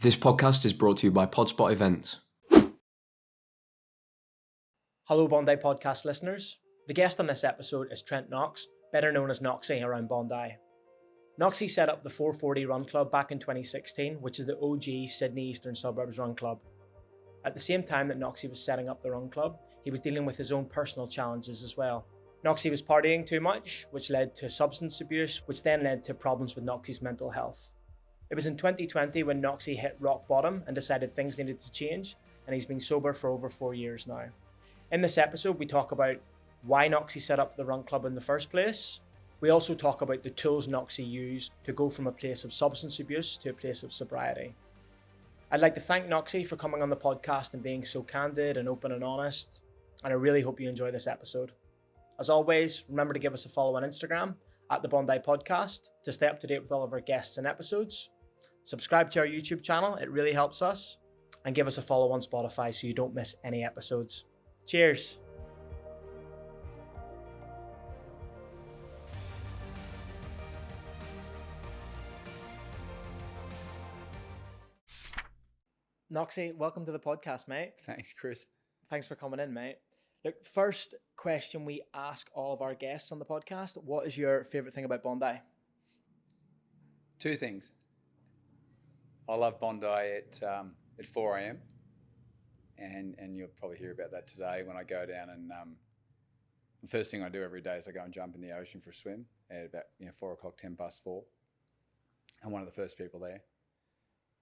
This podcast is brought to you by Podspot Events. Hello Bondi podcast listeners. The guest on this episode is Trent Knox, better known as Knoxy around Bondi. Knoxy set up the 440 Run Club back in 2016, which is the OG Sydney Eastern Suburbs Run Club. At the same time that Knoxy was setting up the Run Club, he was dealing with his own personal challenges as well. Knoxy was partying too much, which led to substance abuse, which then led to problems with Knoxy's mental health. It was in 2020 when Knoxy hit rock bottom and decided things needed to change, and he's been sober for over 4 years now. In this episode, we talk about why Knoxy set up the Run Club in the first place. We also talk about the tools Knoxy used to go from a place of substance abuse to a place of sobriety. I'd like to thank Knoxy for coming on the podcast and being so candid and open and honest, and I really hope you enjoy this episode. As always, remember to give us a follow on Instagram at the Bondi Podcast to stay up to date with all of our guests and episodes. Subscribe to our YouTube channel, it really helps us, and give us a follow on Spotify so you don't miss any episodes. Cheers. Knoxy, welcome to the podcast, mate. Thanks, Chris. Thanks for coming in, mate. Look, first question we ask all of our guests on the podcast, what is your favourite thing about Bondi? Two things. I love Bondi at 4 a.m. and you'll probably hear about that today when I go down and the first thing I do every day is I go and jump in the ocean for a swim at about 4 o'clock, 10 past 4. I'm one of the first people there.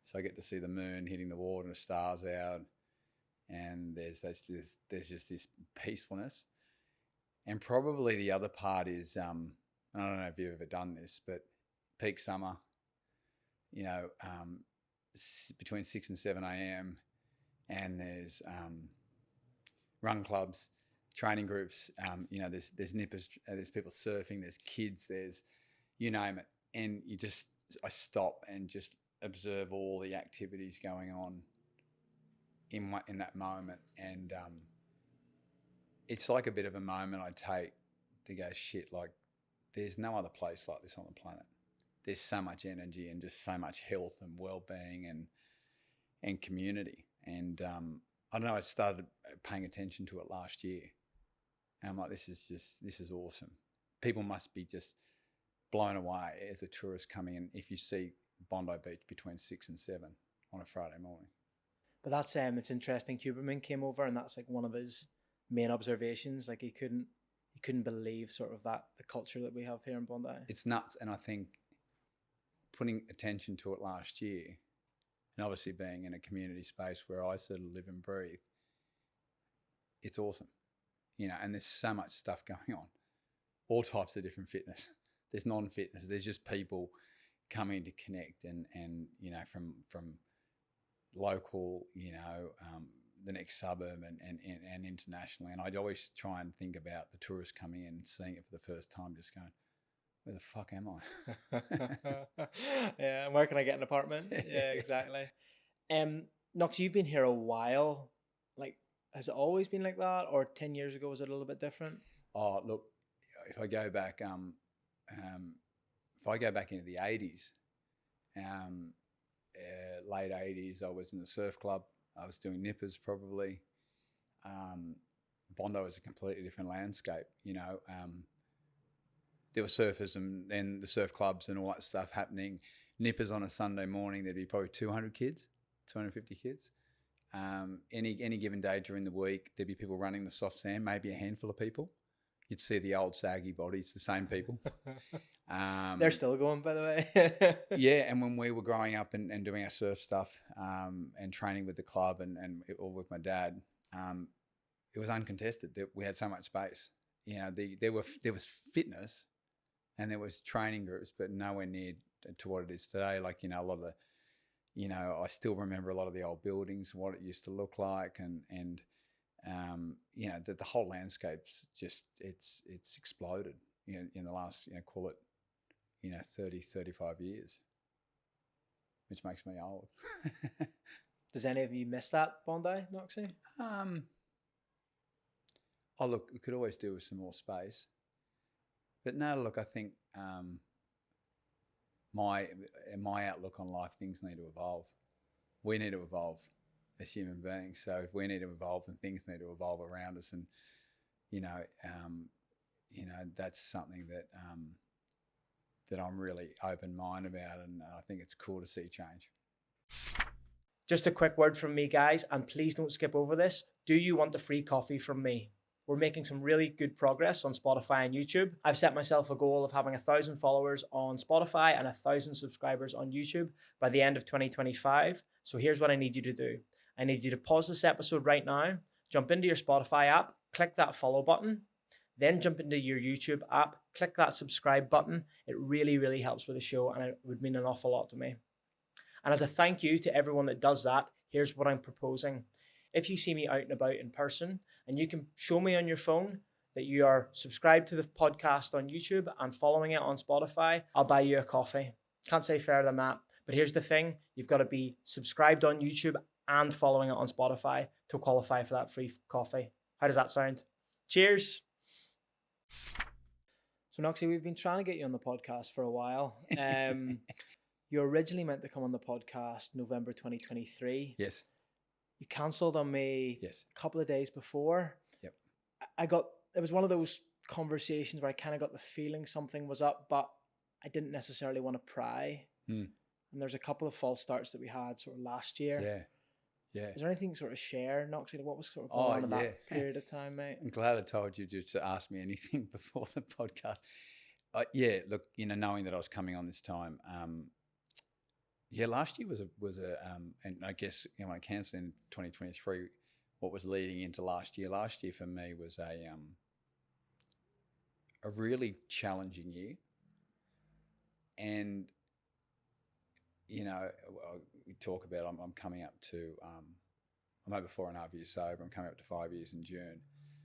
So I get to see the moon hitting the water and the stars out, and there's just this peacefulness. And probably the other part is, I don't know if you've ever done this, but peak summer, between 6 and 7 a.m. and there's run clubs, training groups, there's nippers, there's people surfing, there's kids, there's you name it. And I stop and just observe all the activities going on in that moment. And it's like a bit of a moment I take to go, shit, like there's no other place like this on the planet. There's so much energy and just so much health and well-being and community. And I don't know, I started paying attention to it last year. And I'm like, this is awesome. People must be just blown away as a tourist coming in if you see Bondi Beach between 6 and 7 on a Friday morning. But that's it's interesting. Huberman came over and that's like one of his main observations. Like he couldn't believe sort of that the culture that we have here in Bondi. It's nuts. And I think putting attention to it last year, and obviously being in a community space where I sort of live and breathe, it's awesome. And there's so much stuff going on. All types of different fitness. There's non-fitness. There's just people coming to connect and from local, the next suburb and internationally. And I'd always try and think about the tourists coming in and seeing it for the first time, just going, where the fuck am I? Yeah, and where can I get an apartment? Yeah, exactly. Knox, you've been here a while. Like, has it always been like that, or 10 years ago was it a little bit different? Oh, look, if I go back, into the 80s, late 80s, I was in the surf club. I was doing nippers probably. Bondi was a completely different landscape, there were surfers and then the surf clubs and all that stuff happening. Nippers on a Sunday morning, there'd be probably 200 kids, 250 kids. Any given day during the week, there'd be people running the soft sand, maybe a handful of people. You'd see the old saggy bodies, the same people. They're still going, by the way. Yeah, and when we were growing up and doing our surf stuff and training with the club and or with my dad, it was uncontested that we had so much space. There was fitness and there was training groups, but nowhere near to what it is today. Like, a lot of the, I still remember a lot of the old buildings, what it used to look like, and the whole landscape's just, it's exploded, in the last, call it, 30, 35 years, which makes me old. Does any of you miss that Bondi, Knoxy? Oh, look, we could always do with some more space. But no, look, I think my outlook on life, things need to evolve. we need to evolve as human beings. So if we need to evolve, then things need to evolve around us. And, that's something that that I'm really open-minded about, and I think it's cool to see change. Just a quick word from me, guys, and please don't skip over this. Do you want a free coffee from me? We're making some really good progress on Spotify and YouTube. I've set myself a goal of having 1,000 followers on Spotify and 1,000 subscribers on YouTube by the end of 2025. So here's what I need you to do. I need you to pause this episode right now, jump into your Spotify app, click that follow button, then jump into your YouTube app, click that subscribe button. It really, really helps with the show, and it would mean an awful lot to me. And as a thank you to everyone that does that, here's what I'm proposing. If you see me out and about in person, and you can show me on your phone that you are subscribed to the podcast on YouTube and following it on Spotify, I'll buy you a coffee. Can't say fairer than that. But here's the thing, you've got to be subscribed on YouTube and following it on Spotify to qualify for that free coffee. How does that sound? Cheers. So Knoxy, we've been trying to get you on the podcast for a while. You were originally meant to come on the podcast November 2023. Yes. You cancelled on me a couple of days before. Yep. It was one of those conversations where I kind of got the feeling something was up, but I didn't necessarily want to pry. And there's a couple of false starts that we had sort of last year. Yeah. Yeah. Is there anything sort of share, Knoxy, what was sort of going on in that period of time, mate? I'm glad I told you to ask me anything before the podcast. Look, knowing that I was coming on this time, last year was a and I guess when I cancelled in 2023, what was leading into last year for me was a really challenging year, and we talk about I'm coming up to I'm over 4.5 years sober. I'm coming up to 5 years in June.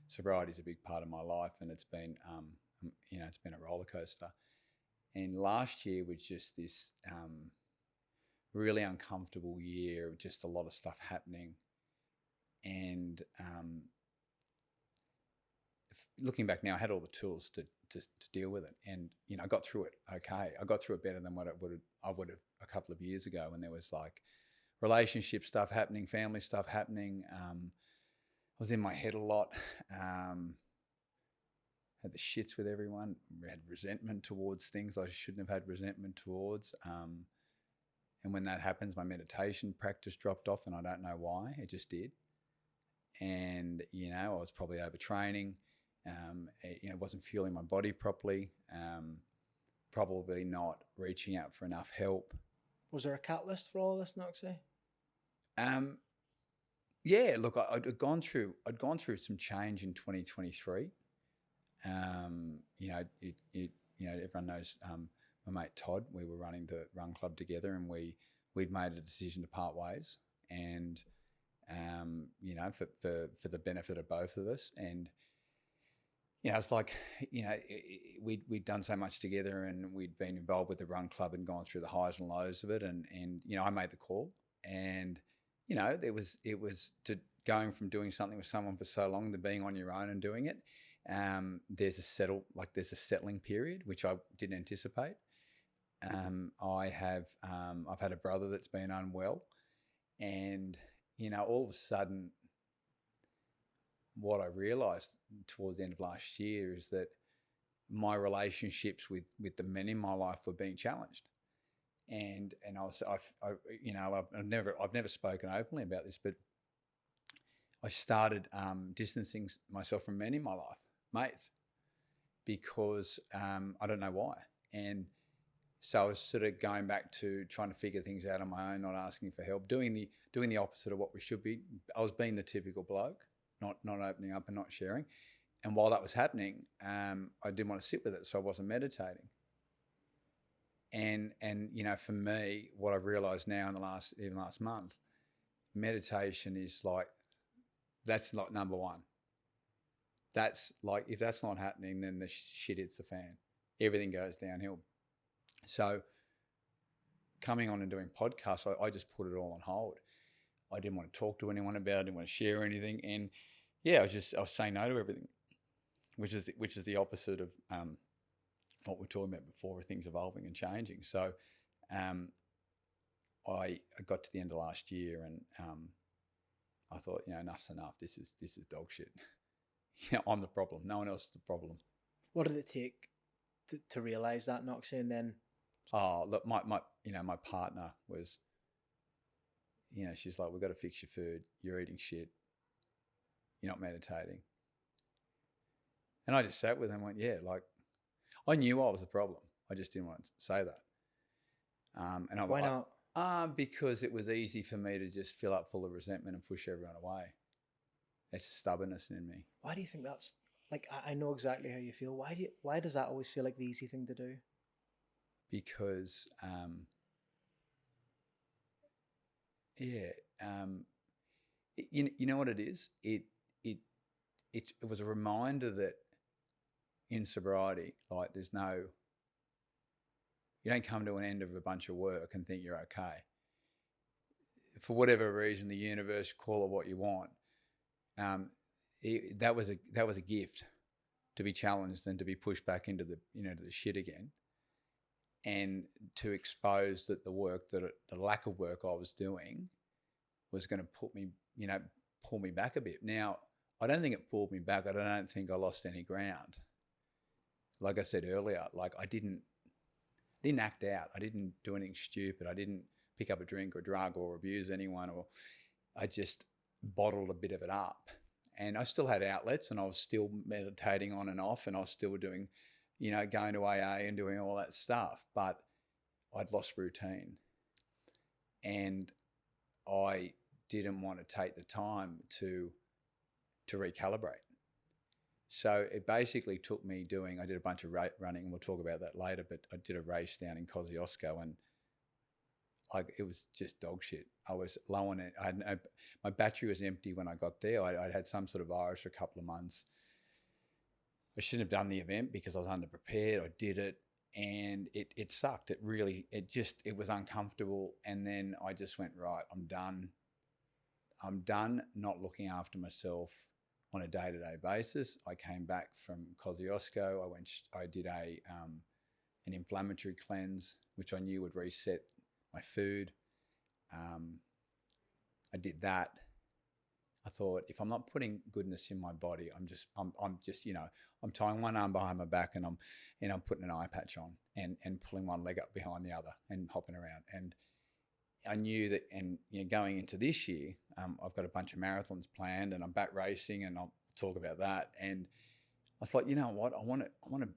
Sobriety is a big part of my life, and it's been it's been a roller coaster. And last year was just this really uncomfortable year of just a lot of stuff happening. And looking back now, I had all the tools to deal with it, and I got through it okay. I got through it better than what I would have a couple of years ago, when there was like relationship stuff happening, family stuff happening. I was in my head a lot. Had the shits with everyone. Had resentment towards things I shouldn't have had resentment towards. And when that happens, my meditation practice dropped off, and I don't know why. It just did. And I was probably overtraining. Wasn't fueling my body properly. Probably not reaching out for enough help. Was there a catalyst for all of this, Knoxy? Look, I'd gone through some change in 2023. Everyone knows my mate Todd. We were running the run club together, and we'd made a decision to part ways, and for the benefit of both of us. And it's like we'd done so much together, and we'd been involved with the run club and gone through the highs and lows of it. And I made the call, and it was to going from doing something with someone for so long to being on your own and doing it. There's a settling period, which I didn't anticipate. I've had a brother that's been unwell, and all of a sudden, what I realised towards the end of last year is that my relationships with the men in my life were being challenged, and I've never spoken openly about this, but I started distancing myself from men in my life, mates, because I don't know why. And so I was sort of going back to trying to figure things out on my own, not asking for help, doing the opposite of what we should be. I was being the typical bloke, not opening up and not sharing. And while that was happening, I didn't want to sit with it, so I wasn't meditating. And for me, what I've realised now in the last month, meditation is like, that's like number one. That's like, if that's not happening, then the shit hits the fan. Everything goes downhill. So coming on and doing podcasts, I just put it all on hold. I didn't want to talk to anyone about it. I didn't want to share anything. And I was saying no to everything, which is the opposite of what we were talking about before, with things evolving and changing. So I got to the end of last year and I thought, enough's enough. This is dog shit. I'm the problem. No one else is the problem. What did it take to realize that, Knoxy? And then, oh look, my partner was, she's like, we've got to fix your food. You're eating shit. You're not meditating. And I just sat with her and went, yeah, like I knew I was the problem. I just didn't want to say that. And why not? Because it was easy for me to just fill up full of resentment and push everyone away. It's stubbornness in me. Why do you think that's like? I know exactly how you feel. Why does that always feel like the easy thing to do? Because you know what it is. It was a reminder that in sobriety, like you don't come to an end of a bunch of work and think you're okay. For whatever reason, the universe, call it what you want. That was a gift to be challenged and to be pushed back into the to the shit again, and to expose that the lack of work I was doing was going to pull me back a bit. Now, I don't think it pulled me back. I don't think I lost any ground. Like I said earlier, like I didn't act out. I didn't do anything stupid. I didn't pick up a drink or drug or abuse anyone, or I just bottled a bit of it up. And I still had outlets, and I was still meditating on and off, and I was still doing, going to AA and doing all that stuff, but I'd lost routine. And I didn't want to take the time to recalibrate. So it basically took me I did a bunch of running, and we'll talk about that later, but I did a race down in Kosciuszko, and like it was just dog shit. I was low on it. My battery was empty when I got there. I'd had some sort of virus for a couple of months. I shouldn't have done the event because I was underprepared. I did it, and it sucked. It was uncomfortable. And then I just went, right, I'm done. I'm done not looking after myself on a day-to-day basis. I came back from Kosciuszko. I did an inflammatory cleanse, which I knew would reset my food. I did that. I thought, if I'm not putting goodness in my body, I'm just I'm tying one arm behind my back, and I'm putting an eye patch on and pulling one leg up behind the other and hopping around. And I knew that, and going into this year, I've got a bunch of marathons planned, and I'm back racing, and I'll talk about that. And I thought, you know what, I want to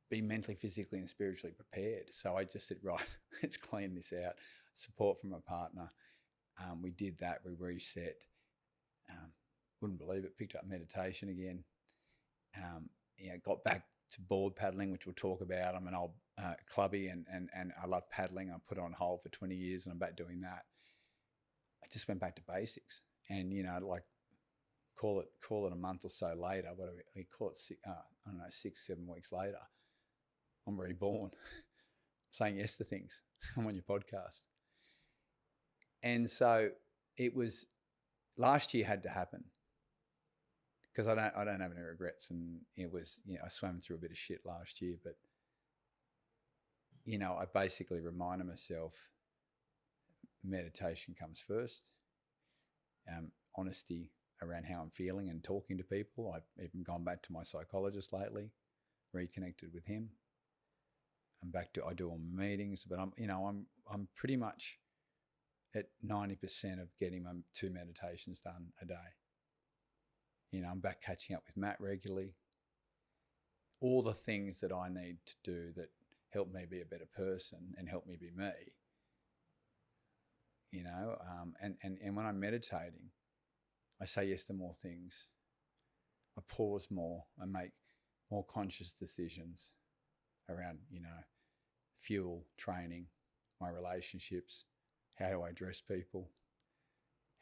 be mentally, physically, and spiritually prepared. So I just said, right, let's clean this out. Support from a partner. We did that. We reset. Wouldn't believe it. Picked up meditation again. Got back to board paddling, which we'll talk about. I'm an old clubby, and I love paddling. I put it on hold for 20 years, and I'm back doing that. I just went back to basics, and call it a month or so later. What do we call it? 6-7 weeks later, I'm reborn. Saying yes to things. I'm on your podcast. And so it was, last year had to happen, because I don't have any regrets. And it was, I swam through a bit of shit last year, but I basically reminded myself meditation comes first. Honesty around how I'm feeling and talking to people. I've even gone back to my psychologist lately, reconnected with him. I'm back to, I do all my meetings, but I'm pretty much at 90% of getting my 2 meditations done a day. I'm back catching up with Matt regularly. All the things that I need to do that help me be a better person and help me be me. And when I'm meditating, I say yes to more things. I pause more. I make more conscious decisions around, fuel, training, my relationships, how do I address people,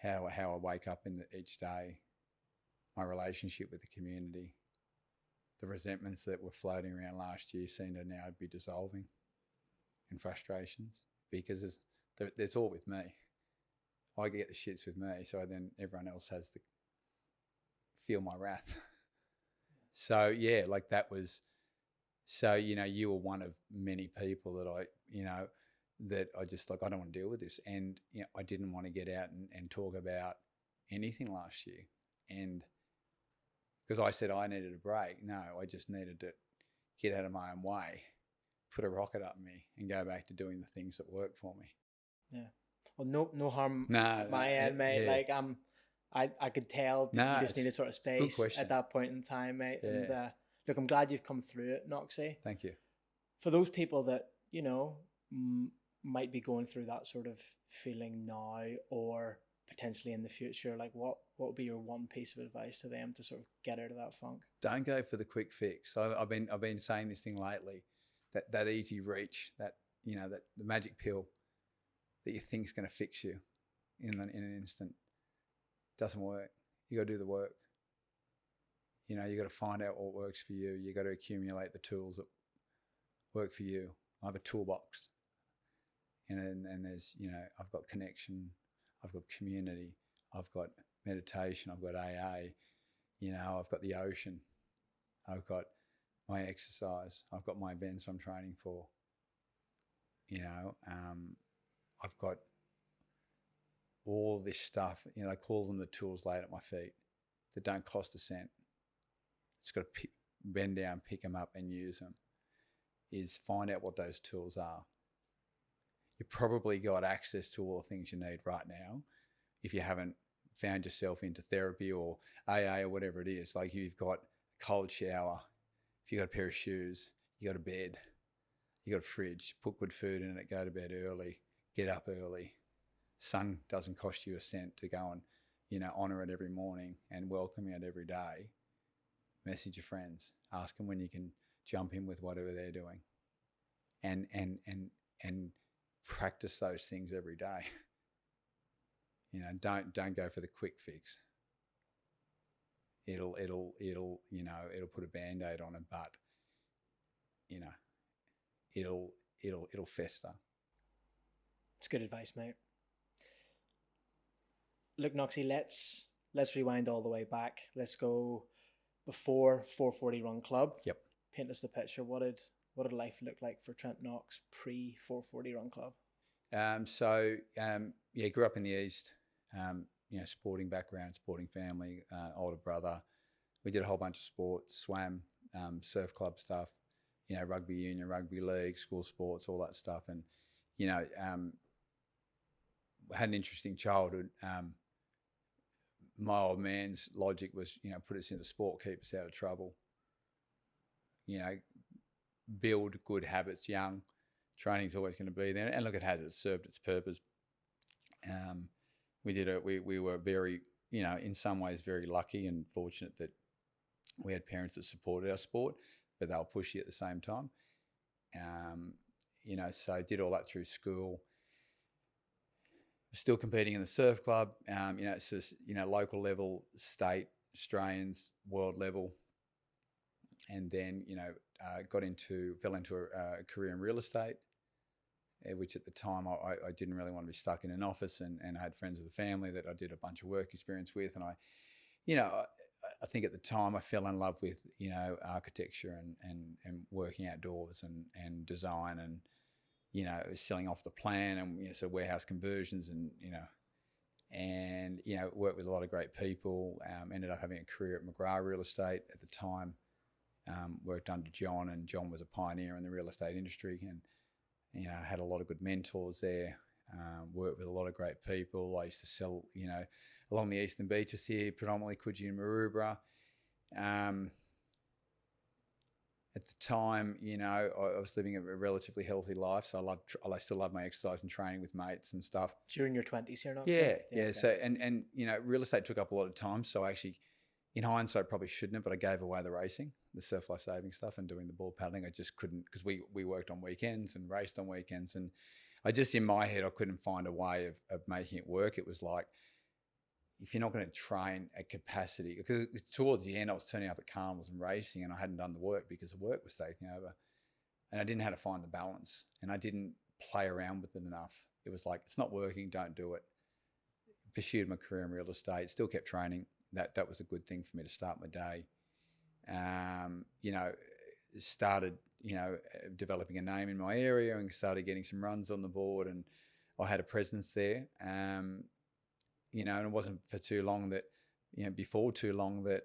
how I wake up each day, my relationship with the community. The resentments that were floating around last year seem to now be dissolving, and frustrations, because there's all with me. I get the shits with me, so then everyone else has to feel my wrath. So yeah, like that was, so you were one of many people that that I just like, I don't want to deal with this. And, I didn't want to get out and talk about anything last year. And because I said I needed a break. No, I just needed to get out of my own way, put a rocket up me and go back to doing the things that work for me. Yeah. Well, no harm No, my end, mate. yeah. Like I could tell No, you just needed sort of space at that point in time, mate. Yeah. And look, I'm glad you've come through it, Knoxy. Thank you. For those people that, might be going through that sort of feeling now or potentially in the future, like what would be your one piece of advice to them to sort of get out of that funk? Don't go for the quick fix. I've been saying this thing lately, that easy reach, that that the magic pill that you think's going to fix you in an instant doesn't work. You got to do the work. You got to find out what works for you. You got to accumulate the tools that work for you. I have a toolbox, and there's I've got connection, I've got community, I've got meditation, I've got AA, I've got the ocean, I've got my exercise, I've got my events I'm training for. I've got all this stuff. I call them the tools laid at my feet that don't cost a cent. Just got to bend down, pick them up, and use them. Is find out what those tools are. You probably got access to all the things you need right now. If you haven't found yourself into therapy or AA or whatever it is, like you've got a cold shower, if you've got a pair of shoes, you got a bed, you got a fridge, put good food in it, go to bed early, get up early. Sun doesn't cost you a cent to go and, honour it every morning and welcome it every day. Message your friends, ask them when you can jump in with whatever they're doing, and practice those things every day. Don't go for the quick fix. It'll put a Band-Aid on it, but it'll fester. It's good advice, mate. Look, Knoxy, let's rewind all the way back. Let's go before 440 Run Club. Yep. Paint us the picture. What did life look like for Trent Knox pre 440 Run Club? Grew up in the East. Sporting background, sporting family, older brother. We did a whole bunch of sports, swam, surf club stuff, rugby union, rugby league, school sports, all that stuff. And, had an interesting childhood. My old man's logic was, put us into sport, keep us out of trouble. Build good habits young. Training's always going to be there. And look, it served its purpose. We were very, in some ways very lucky and fortunate that we had parents that supported our sport, but they'll push you at the same time. So I did all that through school. Still competing in the surf club. It's just, local level, state, Australians, world level. And then, fell into a career in real estate, which at the time I didn't really want to be stuck in an office, and I had friends of the family that I did a bunch of work experience with. And I think at the time I fell in love with, architecture and working outdoors and design and, selling off the plan and, sort of warehouse conversions and worked with a lot of great people. Ended up having a career at McGrath Real Estate at the time. Worked under John, and John was a pioneer in the real estate industry, and had a lot of good mentors there. Worked with a lot of great people. I used to sell, along the eastern beaches here, predominantly Coogee and Maroubra. At the time, I was living a relatively healthy life, so I still love my exercise and training with mates and stuff. During your 20s here, not Yeah. Okay. So and real estate took up a lot of time, so actually, in hindsight, probably shouldn't have, but I gave away the racing, the surf life saving stuff, and doing the board paddling. I just couldn't, because we worked on weekends and raced on weekends, and I just, in my head, I couldn't find a way of making it work. It was like, if you're not going to train at capacity, because towards the end I was turning up at carnivals and racing, and I hadn't done the work because the work was taking over, and I didn't know how to find the balance, and I didn't play around with it enough. It was like, it's not working, don't do it. Pursued my career in real estate, still kept training. That was a good thing for me to start my day. Started developing a name in my area and started getting some runs on the board, and I had a presence there. And it wasn't for too long that, before too long that,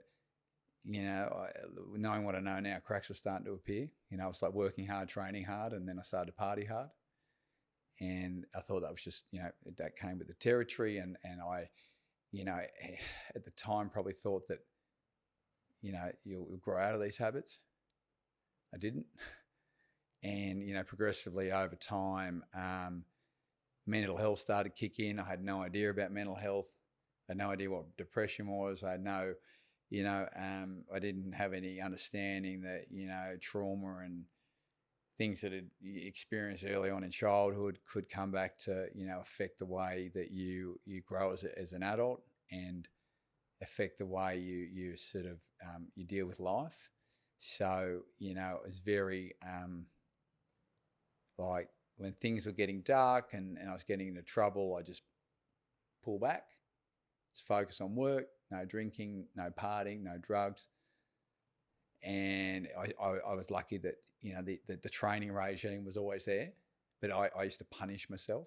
knowing what I know now, cracks were starting to appear. I was like working hard, training hard, and then I started to party hard. And I thought that was just, that came with the territory. And I, at the time probably thought that, you'll grow out of these habits. I didn't. And, progressively over time, mental health started to kick in. I had no idea about mental health. I had no idea what depression was. I had no, I didn't have any understanding that, trauma and things that had experienced early on in childhood could come back to, affect the way that you grow as an adult and affect the way you sort of, you deal with life. So, it was very, like when things were getting dark and I was getting into trouble, I just pull back, just focus on work, no drinking, no partying, no drugs. And I was lucky that, the training regime was always there, but I used to punish myself.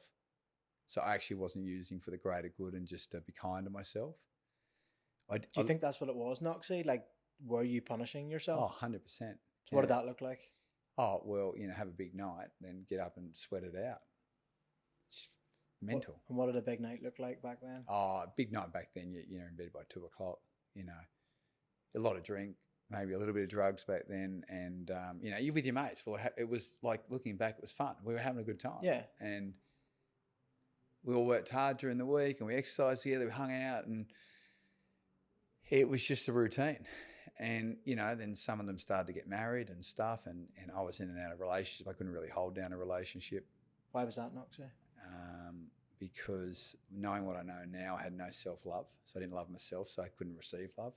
So I actually wasn't using for the greater good and just to be kind to myself. Do you think that's what it was, Knoxy? Like, were you punishing yourself? Oh, 100%. So what did that look like? Oh, well, have a big night, then get up and sweat it out. It's mental. And what did a big night look like back then? Oh, a big night back then, you're in bed by 2 o'clock, a lot of drink, maybe a little bit of drugs back then. And, you're with your mates. Well, it was like, looking back, it was fun. We were having a good time. Yeah. And we all worked hard during the week and we exercised together, we hung out, and it was just a routine. And, then some of them started to get married and stuff, and I was in and out of relationships. I couldn't really hold down a relationship. Why was that, Knoxy? Because knowing what I know now, I had no self-love. So I didn't love myself, so I couldn't receive love.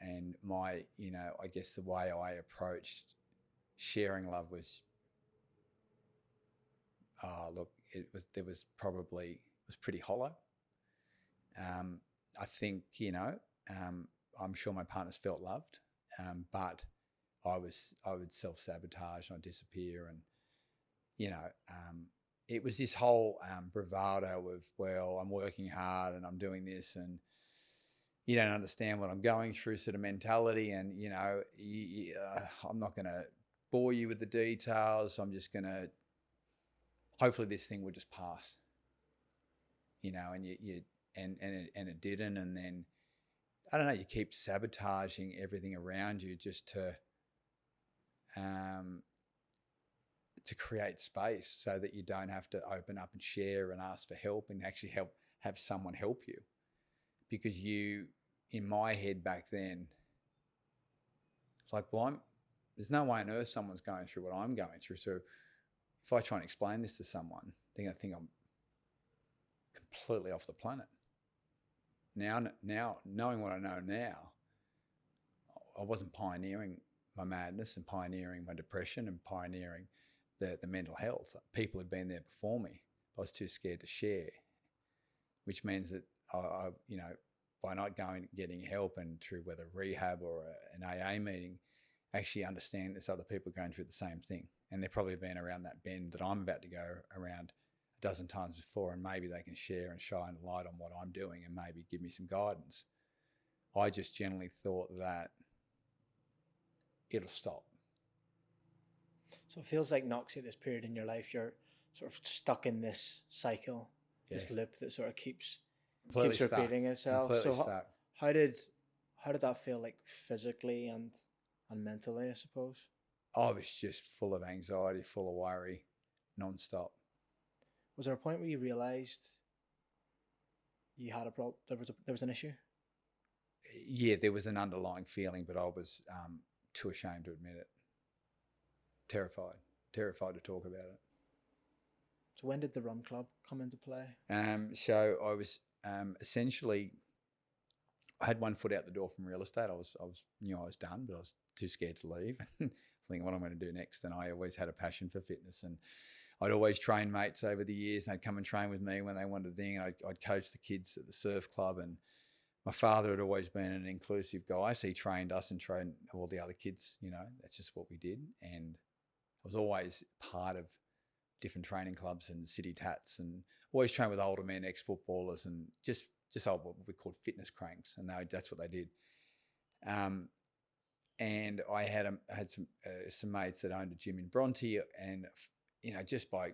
And my, I guess the way I approached sharing love was, it was pretty hollow. I think, I'm sure my partners felt loved, but I would self-sabotage and I'd disappear. And, it was this whole bravado of, well, I'm working hard and I'm doing this and you don't understand what I'm going through sort of mentality. And, I'm not going to bore you with the details. I'm just going to, hopefully this thing will just pass, and and it didn't. And then, I don't know, you keep sabotaging everything around you just to create space so that you don't have to open up and share and ask for help and actually have someone help you. Because in my head back then, it's like, well, there's no way on earth someone's going through what I'm going through. So if I try and explain this to someone, they're going to think I'm completely off the planet. Now, knowing what I know now, I wasn't pioneering my madness and pioneering my depression and pioneering the mental health. People had been there before me. I was too scared to share, which means that I by not getting help and through whether rehab or an AA meeting, actually understand there's other people going through the same thing. And they've probably been around that bend that I'm about to go around a dozen times before, and maybe they can share and shine a light on what I'm doing and maybe give me some guidance. I just generally thought that it'll stop. So it feels like, Knoxy, at this period in your life, you're sort of stuck in this cycle, this loop that sort of keeps repeating itself. Completely so stuck. How did that feel, like physically and mentally, I suppose? I was just full of anxiety, full of worry, non-stop. Was there a point where you realised you had a problem? There was an issue? Yeah, there was an underlying feeling, but I was too ashamed to admit it. Terrified to talk about it. So when did the Run Club come into play? So I was essentially, I had one foot out the door from real estate. I knew I was done, but I was too scared to leave. Thinking what I'm going to do next. And I always had a passion for fitness, and I'd always train mates over the years, and they'd come and train with me when they wanted a thing. And I'd coach the kids at the surf club, and my father had always been an inclusive guy, so he trained us and trained all the other kids. That's just what we did. And was always part of different training clubs and city tats, and always trained with older men, ex-footballers, and just what we called fitness cranks, and that's what they did. And I had some mates that owned a gym in Bronte, and just by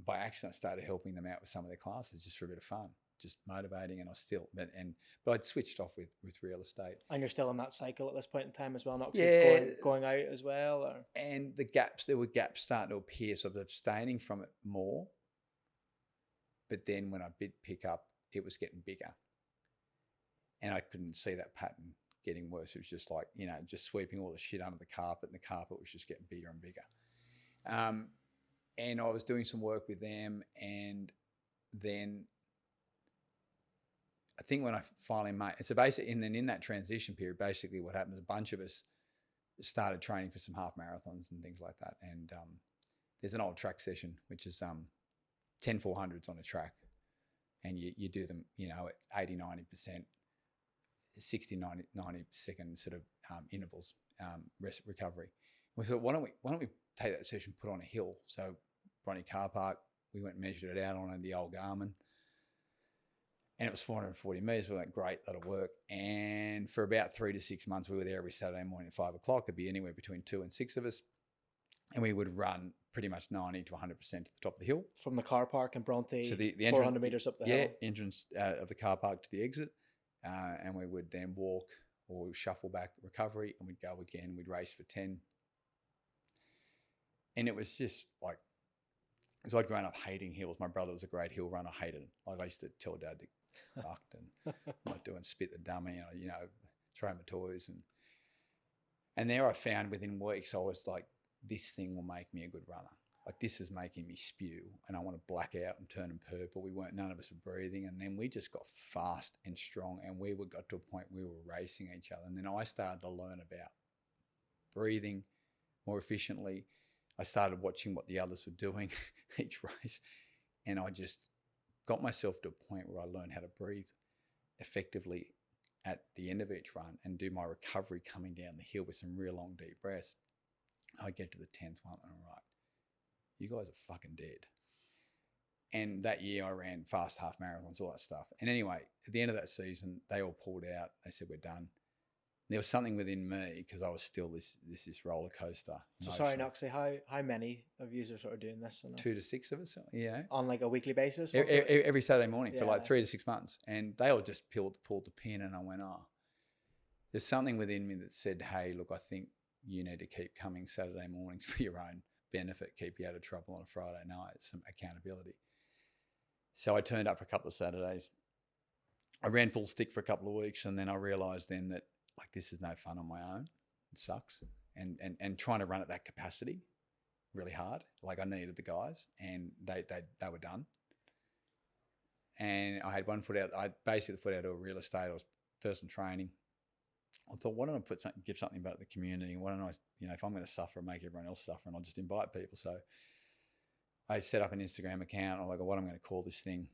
accident, I started helping them out with some of their classes just for a bit of fun, just motivating. And but I'd switched off with real estate. And you're still in that cycle at this point in time as well, Knoxy, Yeah, going out as well, or? And there were gaps starting to appear, so I was abstaining from it more. But then when I did pick up, it was getting bigger, and I couldn't see that pattern getting worse. It was just like, just sweeping all the shit under the carpet, and the carpet was just getting bigger and bigger. And I was doing some work with them, and then I think when I finally so basically, and then in that transition period, basically what happened is a bunch of us started training for some half marathons and things like that. And there's an old track session, which is 10 400s on a track, and you do them, at 80, 90%, 60, 90 second sort of intervals, rest recovery. We thought, why don't we take that session, put on a hill? So Bronte car park, we went and measured it out on the old Garmin, and it was 440 metres. We went, great, that'll work. And for about 3 to 6 months, we were there every Saturday morning at 5 o'clock. It'd be anywhere between 2 and 6 of us, and we would run pretty much 90 to 100% to the top of the hill. From the car park in Bronte, so the 400 metres up the hill? Yeah, entrance of the car park to the exit. And we would then walk or shuffle back recovery, and we'd go again. We'd race for 10. And it was just like, because I'd grown up hating hills. My brother was a great hill runner, hated it. Like I used to tell Dad to fuck and like doing spit the dummy, throw my toys. And there I found within weeks, I was like, this thing will make me a good runner. Like, this is making me spew, and I want to black out and turn them purple. None of us were breathing. And then we just got fast and strong, and we got to a point we were racing each other. And then I started to learn about breathing more efficiently. I started watching what the others were doing each race, and I just got myself to a point where I learned how to breathe effectively at the end of each run and do my recovery coming down the hill with some real long, deep breaths. I get to the 10th one, and I'm like, you guys are fucking dead. And that year I ran fast half marathons, all that stuff. And anyway, at the end of that season, they all pulled out. They said, we're done. There was something within me, because I was still this roller coaster. So sorry, Knoxy, how many of you are sort of doing this? 2 to 6 of us, on like a weekly basis? Every Saturday morning for like 3 to 6 months. And they all just pulled the pin, and I went, there's something within me that said, hey, look, I think you need to keep coming Saturday mornings for your own benefit, keep you out of trouble on a Friday night, some accountability. So I turned up for a couple of Saturdays. I ran full stick for a couple of weeks, and then I realised then that, like, this is no fun on my own. It sucks. And trying to run at that capacity, really hard. Like, I needed the guys, and they were done. And I had one foot out. I basically the foot out of real estate. I was personal training. I thought, why don't I give something back to the community? Why don't I, if I'm going to suffer, make everyone else suffer, and I'll just invite people. So I set up an Instagram account. I'm like, what am I going to call this thing?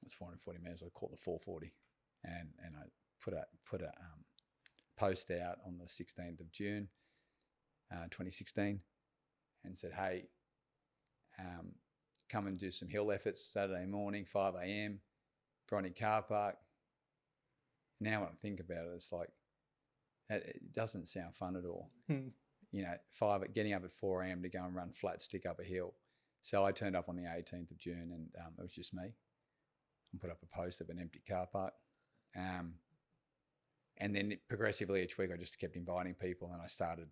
It's 440 metres. I call it the 440, and I put a post out on the 16th of June, 2016, and said, hey, come and do some hill efforts Saturday morning, 5 a.m, Bronte car park. Now when I think about it, it's like, it doesn't sound fun at all. Getting up at 4 a.m. to go and run flat stick up a hill. So I turned up on the 18th of June, and it was just me. And put up a post of an empty car park. And then progressively each week I just kept inviting people, and I started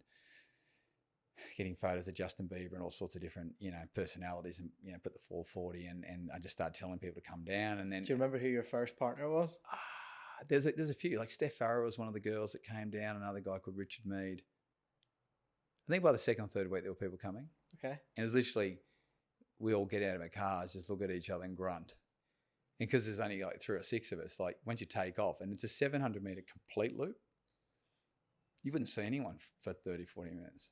getting photos of Justin Bieber and all sorts of different, personalities, and, put the 440, and I just started telling people to come down. And then, do you remember who your first partner was? There's a few, like Steph Farrer was one of the girls that came down, another guy called Richard Mead. I think by the second or third week there were people coming. Okay. And it was literally, we all get out of our cars, just look at each other and grunt. And because there's only like 3 or 6 of us, like once you take off, and it's a 700 metre complete loop, you wouldn't see anyone for 30, 40 minutes.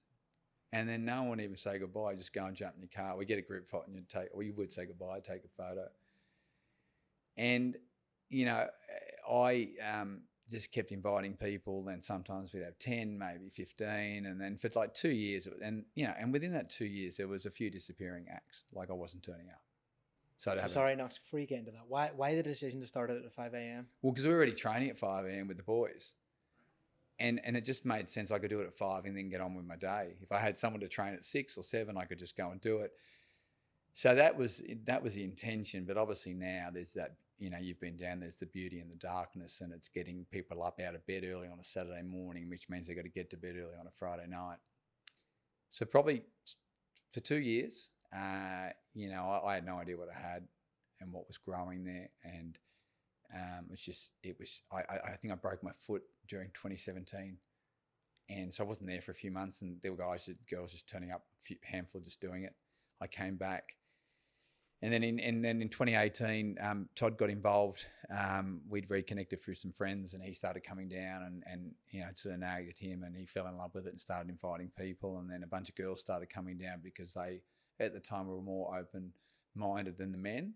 And then no one would even say goodbye, just go and jump in your car. We get a group photo, and you would say goodbye, take a photo. And, I just kept inviting people. Then sometimes we'd have 10, maybe 15. And then for like 2 years, and within that 2 years, there was a few disappearing acts. Like I wasn't turning up. So sorry, Knox, before you get into that, why the decision to start it at 5 a.m.? Well, because we were already training at 5 a.m. with the boys. And it just made sense. I could do it at 5 and then get on with my day. If I had someone to train at 6 or 7, I could just go and do it. So that was the intention. But obviously now there's that, you've been down, there's the beauty in the darkness, and it's getting people up out of bed early on a Saturday morning, which means they've got to get to bed early on a Friday night. So probably for 2 years, I had no idea what I had and what was growing there. And I think I broke my foot during 2017. And so I wasn't there for a few months, and there were girls just turning up, a handful just doing it. I came back. And then in 2018, Todd got involved. We'd reconnected through some friends, and he started coming down and sort of nagged at him, and he fell in love with it and started inviting people. And then a bunch of girls started coming down because they, at the time, were more open-minded than the men.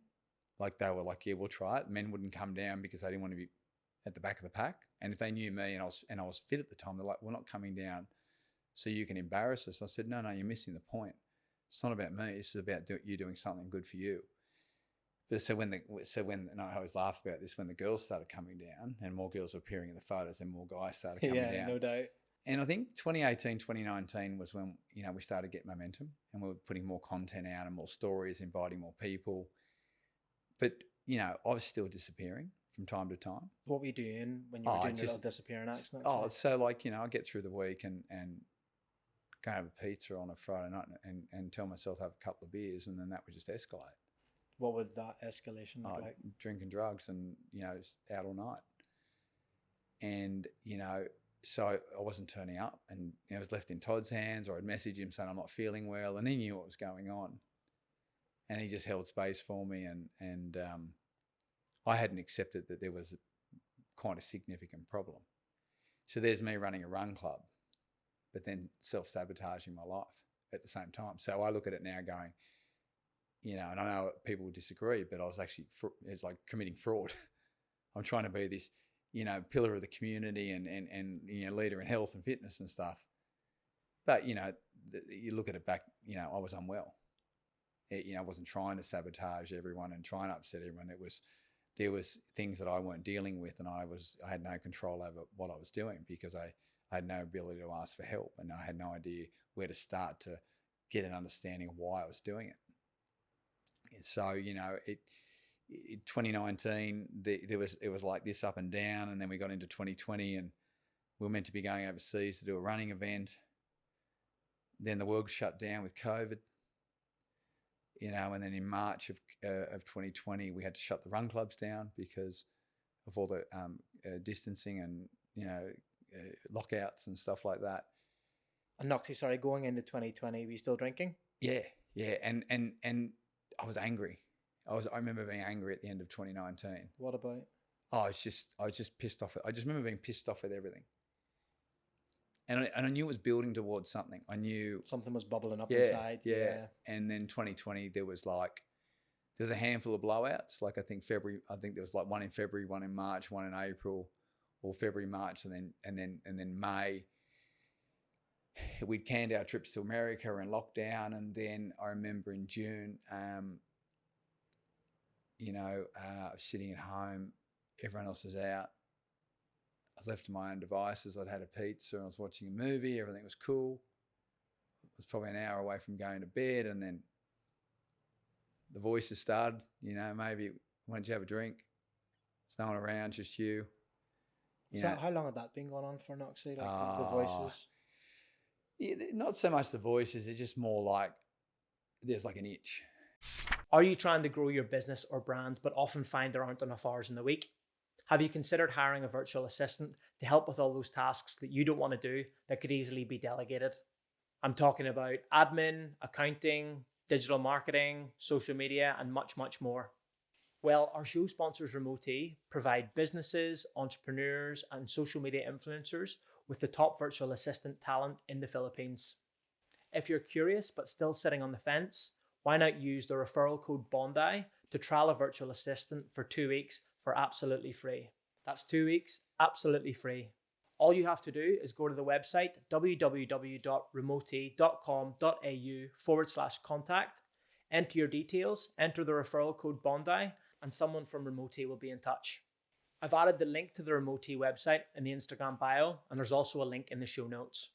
Like they were like, yeah, we'll try it. Men wouldn't come down because they didn't want to be at the back of the pack. And if they knew me and I was fit at the time, they're like, we're not coming down so you can embarrass us. I said, no, you're missing the point. It's not about me. This is about you doing something good for you. But and I always laugh about this, when the girls started coming down and more girls were appearing in the photos and more guys started coming down. Yeah, no doubt. And I think 2018, 2019 was when, we started to get momentum, and we were putting more content out and more stories, inviting more people. But, I was still disappearing from time to time. What were you doing when you were doing your little disappearing acts? So like, I get through the week and go have a pizza on a Friday night and tell myself have a couple of beers, and then that would just escalate. What would that escalation look like? Drinking drugs and, out all night. And, so I wasn't turning up, and I was left in Todd's hands, or I'd message him saying I'm not feeling well, and he knew what was going on. And he just held space for me, and I hadn't accepted that there was quite a significant problem. So there's me running a run club, but then self-sabotaging my life at the same time. So I look at it now going, and I know people will disagree, but I was actually, it's like committing fraud. I'm trying to be this, pillar of the community and leader in health and fitness and stuff. But, you look at it back, I was unwell. I wasn't trying to sabotage everyone and trying to upset everyone. There was things that I weren't dealing with, and I had no control over what I was doing because I had no ability to ask for help, and I had no idea where to start to get an understanding of why I was doing it. And so, in 2019, it was like this up and down, and then we got into 2020, and we were meant to be going overseas to do a running event. Then the world shut down with COVID. And then in March of 2020, we had to shut the run clubs down because of all the distancing and, lockouts and stuff like that. And Knoxy, sorry, going into 2020, were you still drinking? Yeah. And I was angry. I remember being angry at the end of 2019. What about? I was just pissed off. I just remember being pissed off with everything. And I knew it was building towards something. I knew something was bubbling up inside. Yeah. And then 2020, there was a handful of blowouts. Like I think there was like one in February, one in March, one in April, or February, March, and then May. We'd canned our trips to America and lockdown. And then I remember in June, I was sitting at home, everyone else was out. I was left to my own devices. I'd had a pizza and I was watching a movie. Everything was cool. I was probably an hour away from going to bed, and then the voices started, maybe, why don't you have a drink? There's no one around, just you. How long had that been going on for, Knoxy? The voices? Yeah, not so much the voices. It's just more like there's like an itch. Are you trying to grow your business or brand, but often find there aren't enough hours in the week? Have you considered hiring a virtual assistant to help with all those tasks that you don't want to do that could easily be delegated? I'm talking about admin, accounting, digital marketing, social media, and much, much more. Well, our show sponsors Remote provide businesses, entrepreneurs, and social media influencers with the top virtual assistant talent in the Philippines. If you're curious but still sitting on the fence, why not use the referral code BONDI to trial a virtual assistant for 2 weeks for absolutely free. That's 2 weeks, absolutely free. All you have to do is go to the website www.remoti.com.au/contact, enter your details, enter the referral code Bondi, and someone from Remoti will be in touch. I've added the link to the Remoti website in the Instagram bio, and there's also a link in the show notes.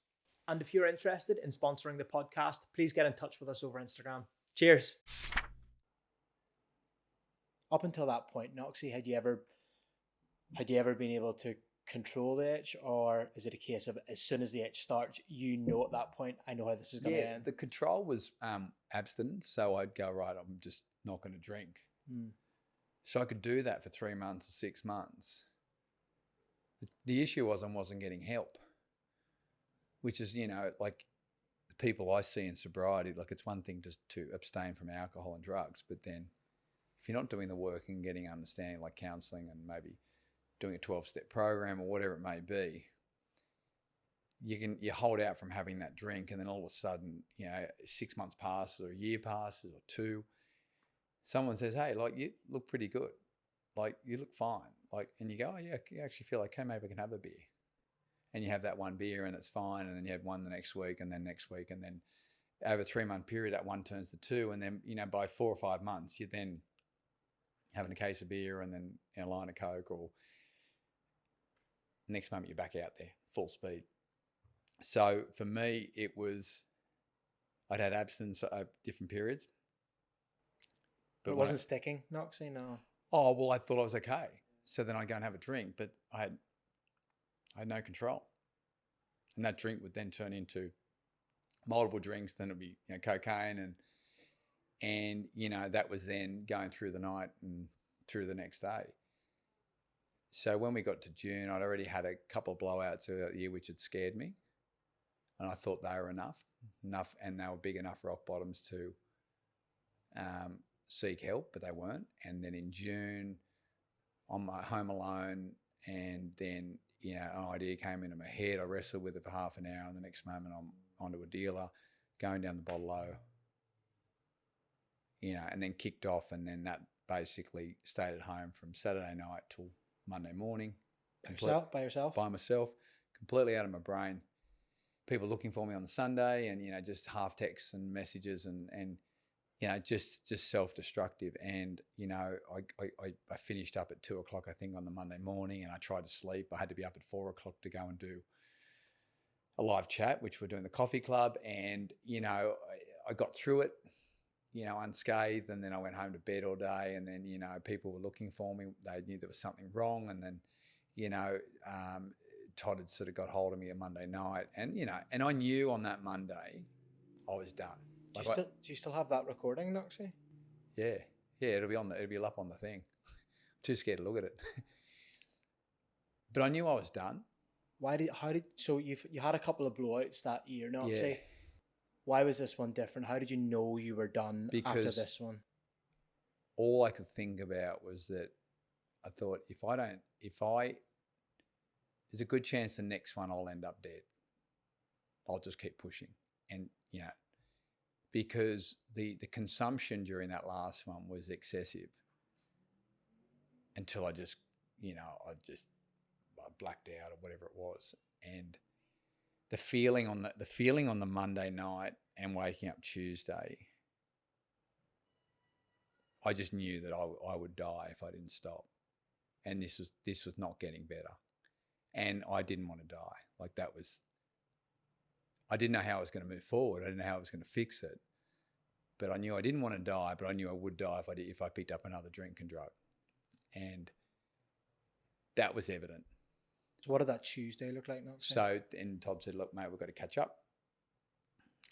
And if you're interested in sponsoring the podcast, please get in touch with us over Instagram. Cheers. Up until that point, Knoxy, had you ever been able to control the itch, or is it a case of as soon as the itch starts, you know at that point, I know how this is going to end? The control was abstinence, so I'd go, right, I'm just not going to drink. So I could do that for 3 months or 6 months. The issue was I wasn't getting help, which is, like the people I see in sobriety, like it's one thing just to abstain from alcohol and drugs, but then if you're not doing the work and getting understanding, like counselling and maybe doing a 12-step program or whatever it may be, you hold out from having that drink, and then all of a sudden, 6 months passes or a year passes or 2, someone says, hey, like you look pretty good, like you look fine, like, and you go, oh yeah, you actually feel okay, maybe I can have a beer. And you have that one beer and it's fine, and then you have one the next week, and then next week, and then over a 3-month period, that one turns to 2, and then by 4 or 5 months, you're then having a case of beer and then a line of Coke, or next moment you're back out there full speed. So for me, I'd had abstinence at different periods. But it wasn't sticking, Knoxy, no. Oh, well, I thought I was okay. So then I'd go and have a drink, but I had no control. And that drink would then turn into multiple drinks. Then it'd be cocaine, and that was then going through the night and through the next day. So when we got to June, I'd already had a couple of blowouts earlier the year, which had scared me. And I thought they were enough, and they were big enough rock bottoms to seek help, but they weren't. And then in June, on my home alone, and then an idea came into my head. I wrestled with it for half an hour, and the next moment I'm onto a dealer, going down the bottle-o, and then kicked off, and then that basically stayed at home from Saturday night till Monday morning. By yourself? By myself, completely out of my brain. People looking for me on the Sunday, and just half texts and messages, and just self-destructive. And I finished up at 2 o'clock, I think, on the Monday morning, and I tried to sleep. I had to be up at 4 o'clock to go and do a live chat, which we're doing the coffee club, and I got through it unscathed, and then I went home to bed all day, and then people were looking for me. They knew there was something wrong, and then Todd had sort of got hold of me on Monday night, and and I knew on that Monday I was done. Do you still have that recording, Knoxy? Yeah, it'll be up on the thing. Too scared to look at it. But I knew I was done. So you had a couple of blowouts that year, Knoxy? Yeah. Why was this one different? How did you know you were done after this one? All I could think about was that I thought, there's a good chance the next one I'll end up dead. I'll just keep pushing. And, because the consumption during that last one was excessive until I just, I blacked out or whatever it was. And the feeling on the Monday night and waking up Tuesday, I just knew that I would die if I didn't stop. And this was not getting better. And I didn't want to die. Like I didn't know how I was going to move forward. I didn't know how I was going to fix it. But I knew I didn't want to die, but I knew I would die if I picked up another drink and drug. And that was evident. So what did that Tuesday look like, Knoxy? So, and Todd said, look, mate, we've got to catch up.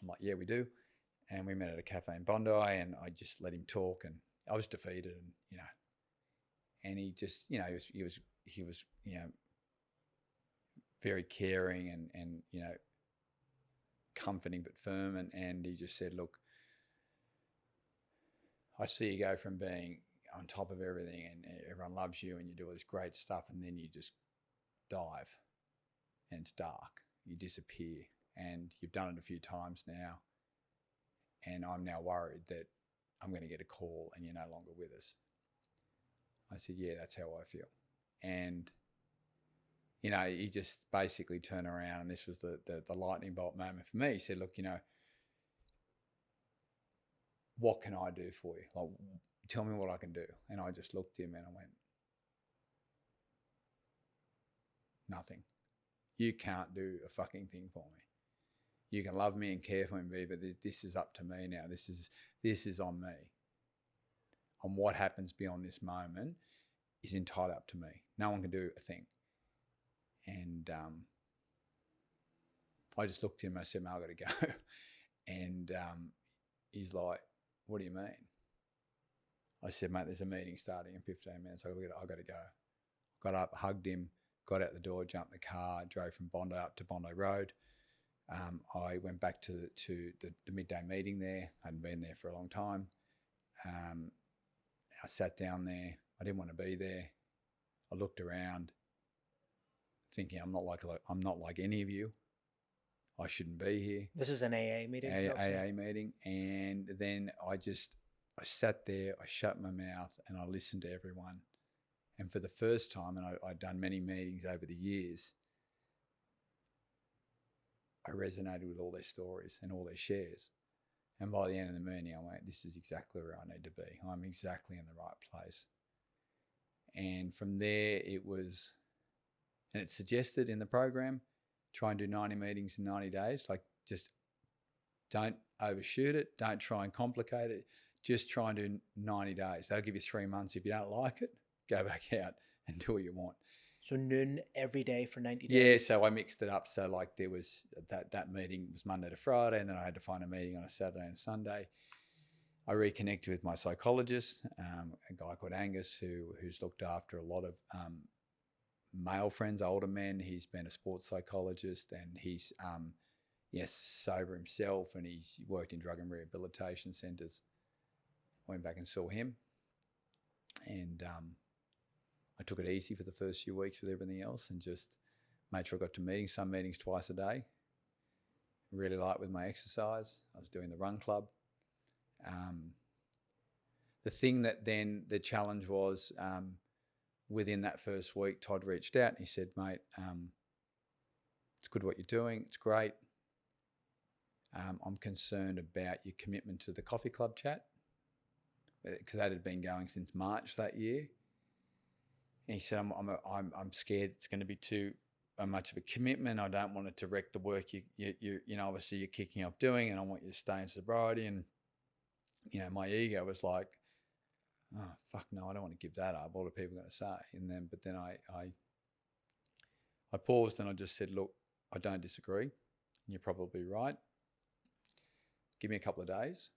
I'm like, yeah, we do. And we met at a cafe in Bondi, and I just let him talk, and I was defeated, and, and he just, he was, very caring and comforting but firm, and he just said, look, I see you go from being on top of everything and everyone loves you and you do all this great stuff, and then you just dive and it's dark, you disappear, and you've done it a few times now, and I'm now worried that I'm going to get a call and you're no longer with us. I said, yeah, that's how I feel. And he just basically turned around, and this was the lightning bolt moment for me. He said, look, what can I do for you? Like, tell me what I can do. And I just looked at him and I went, nothing. You can't do a fucking thing for me. You can love me and care for me, but this is up to me now. This is on me. And what happens beyond this moment is entirely up to me. No one can do a thing. And I just looked at him and I said, mate, I've got to go. And he's like, what do you mean? I said, mate, there's a meeting starting in 15 minutes. I've got to go. Got up, hugged him, got out the door, jumped in the car, drove from Bondi up to Bondi Road. I went back to the midday meeting there. I hadn't been there for a long time. I sat down there. I didn't want to be there. I looked around, thinking I'm not like any of you. I shouldn't be here. This is an AA meeting. AA meeting, and then I sat there. I shut my mouth and I listened to everyone. And for the first time, and I'd done many meetings over the years, I resonated with all their stories and all their shares. And by the end of the meeting, I went, this is exactly where I need to be. I'm exactly in the right place. And from there, it's suggested in the program, try and do 90 meetings in 90 days. Like, just don't overshoot it. Don't try and complicate it. Just try and do 90 days. That'll give you 3 months. If you don't like it, go back out and do what you want. So noon every day for 90 days? Yeah, so I mixed it up. So like there was that meeting was Monday to Friday, and then I had to find a meeting on a Saturday and Sunday. I reconnected with my psychologist, a guy called Angus, who's looked after a lot of male friends, older men. He's been a sports psychologist, and he's sober himself, and he's worked in drug and rehabilitation centres. I went back and saw him, and I took it easy for the first few weeks with everything else, and just made sure I got to meetings, some meetings twice a day. Really light with my exercise. I was doing the run club. The thing that then the challenge was, within that first week, Todd reached out and he said, mate, it's good what you're doing. It's great. I'm concerned about your commitment to the coffee club chat, because that had been going since March that year. And he said, I'm scared it's going to be too much of a commitment. I don't want it to wreck the work you obviously you're kicking off doing, and I want you to stay in sobriety. And my ego was like, oh fuck no, I don't want to give that up. What are people going to say? But then I paused and I just said, look, I don't disagree. You're probably right. Give me a couple of days.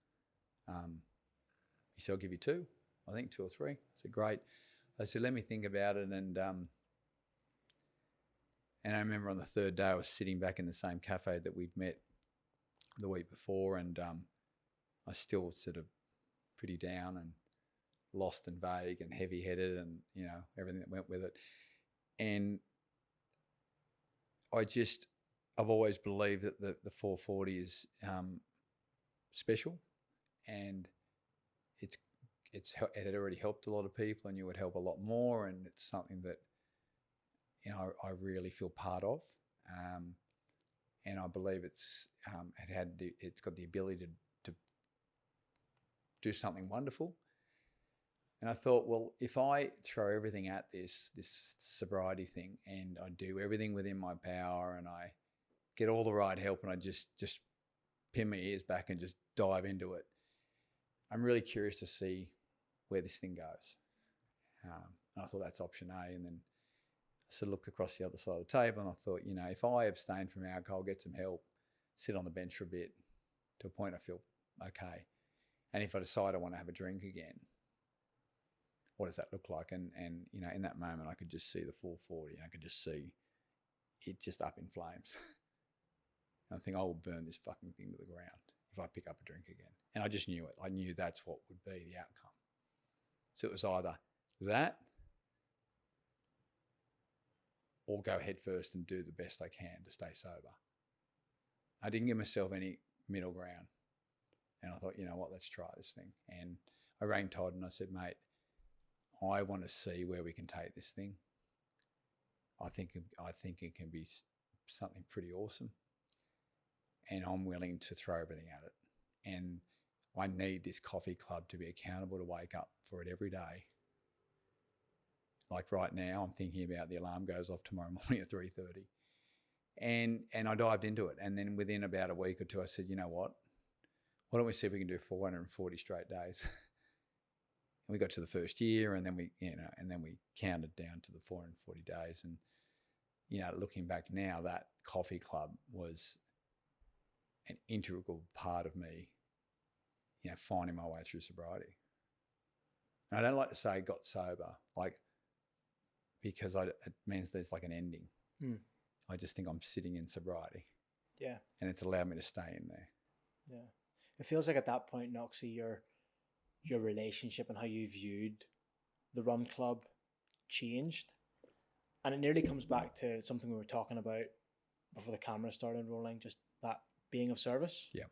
He said, I'll give you 2 or 3. I said, great. I said, let me think about it. And I remember on the 3rd day, I was sitting back in the same cafe that we'd met the week before, and I still sort of pretty down and lost and vague and heavy-headed, and everything that went with it. And I've always believed that the 440 is special, and it had already helped a lot of people, and you would help a lot more, and it's something that I really feel part of, and I believe it's got the ability to do something wonderful. And I thought, well, if I throw everything at this sobriety thing, and I do everything within my power, and I get all the right help, and I just pin my ears back and just dive into it, I'm really curious to see where this thing goes. And I thought that's option A. And then I sort of looked across the other side of the table, and I thought, if I abstain from alcohol, get some help, sit on the bench for a bit, to a point I feel okay. And if I decide I want to have a drink again, what does that look like? And in that moment, I could just see the 440. I could just see it just up in flames. And I think I will burn this fucking thing to the ground if I pick up a drink again. And I just knew it. I knew that's what would be the outcome. So it was either that or go head first and do the best I can to stay sober. I didn't give myself any middle ground. And I thought, you know what, let's try this thing. And I rang Todd and I said, mate, I want to see where we can take this thing. I think it can be something pretty awesome, and I'm willing to throw everything at it. And I need this coffee club to be accountable to wake up for it every day. Like right now, I'm thinking about the alarm goes off tomorrow morning at 3:30, and I dived into it. And then within about a week or two, I said, you know what? Why don't we see if we can do 440 straight days? And we got to the first year, and then we counted down to the 440 days. And looking back now, that coffee club was an integral part of me, finding my way through sobriety. And I don't like to say got sober, because it means there's like an ending. I just think I'm sitting in sobriety. Yeah. And it's allowed me to stay in there. Yeah. It feels like at that point, Knoxy, your relationship and how you viewed the run club changed. And it nearly comes back to something we were talking about before the camera started rolling, just that being of service. Yeah.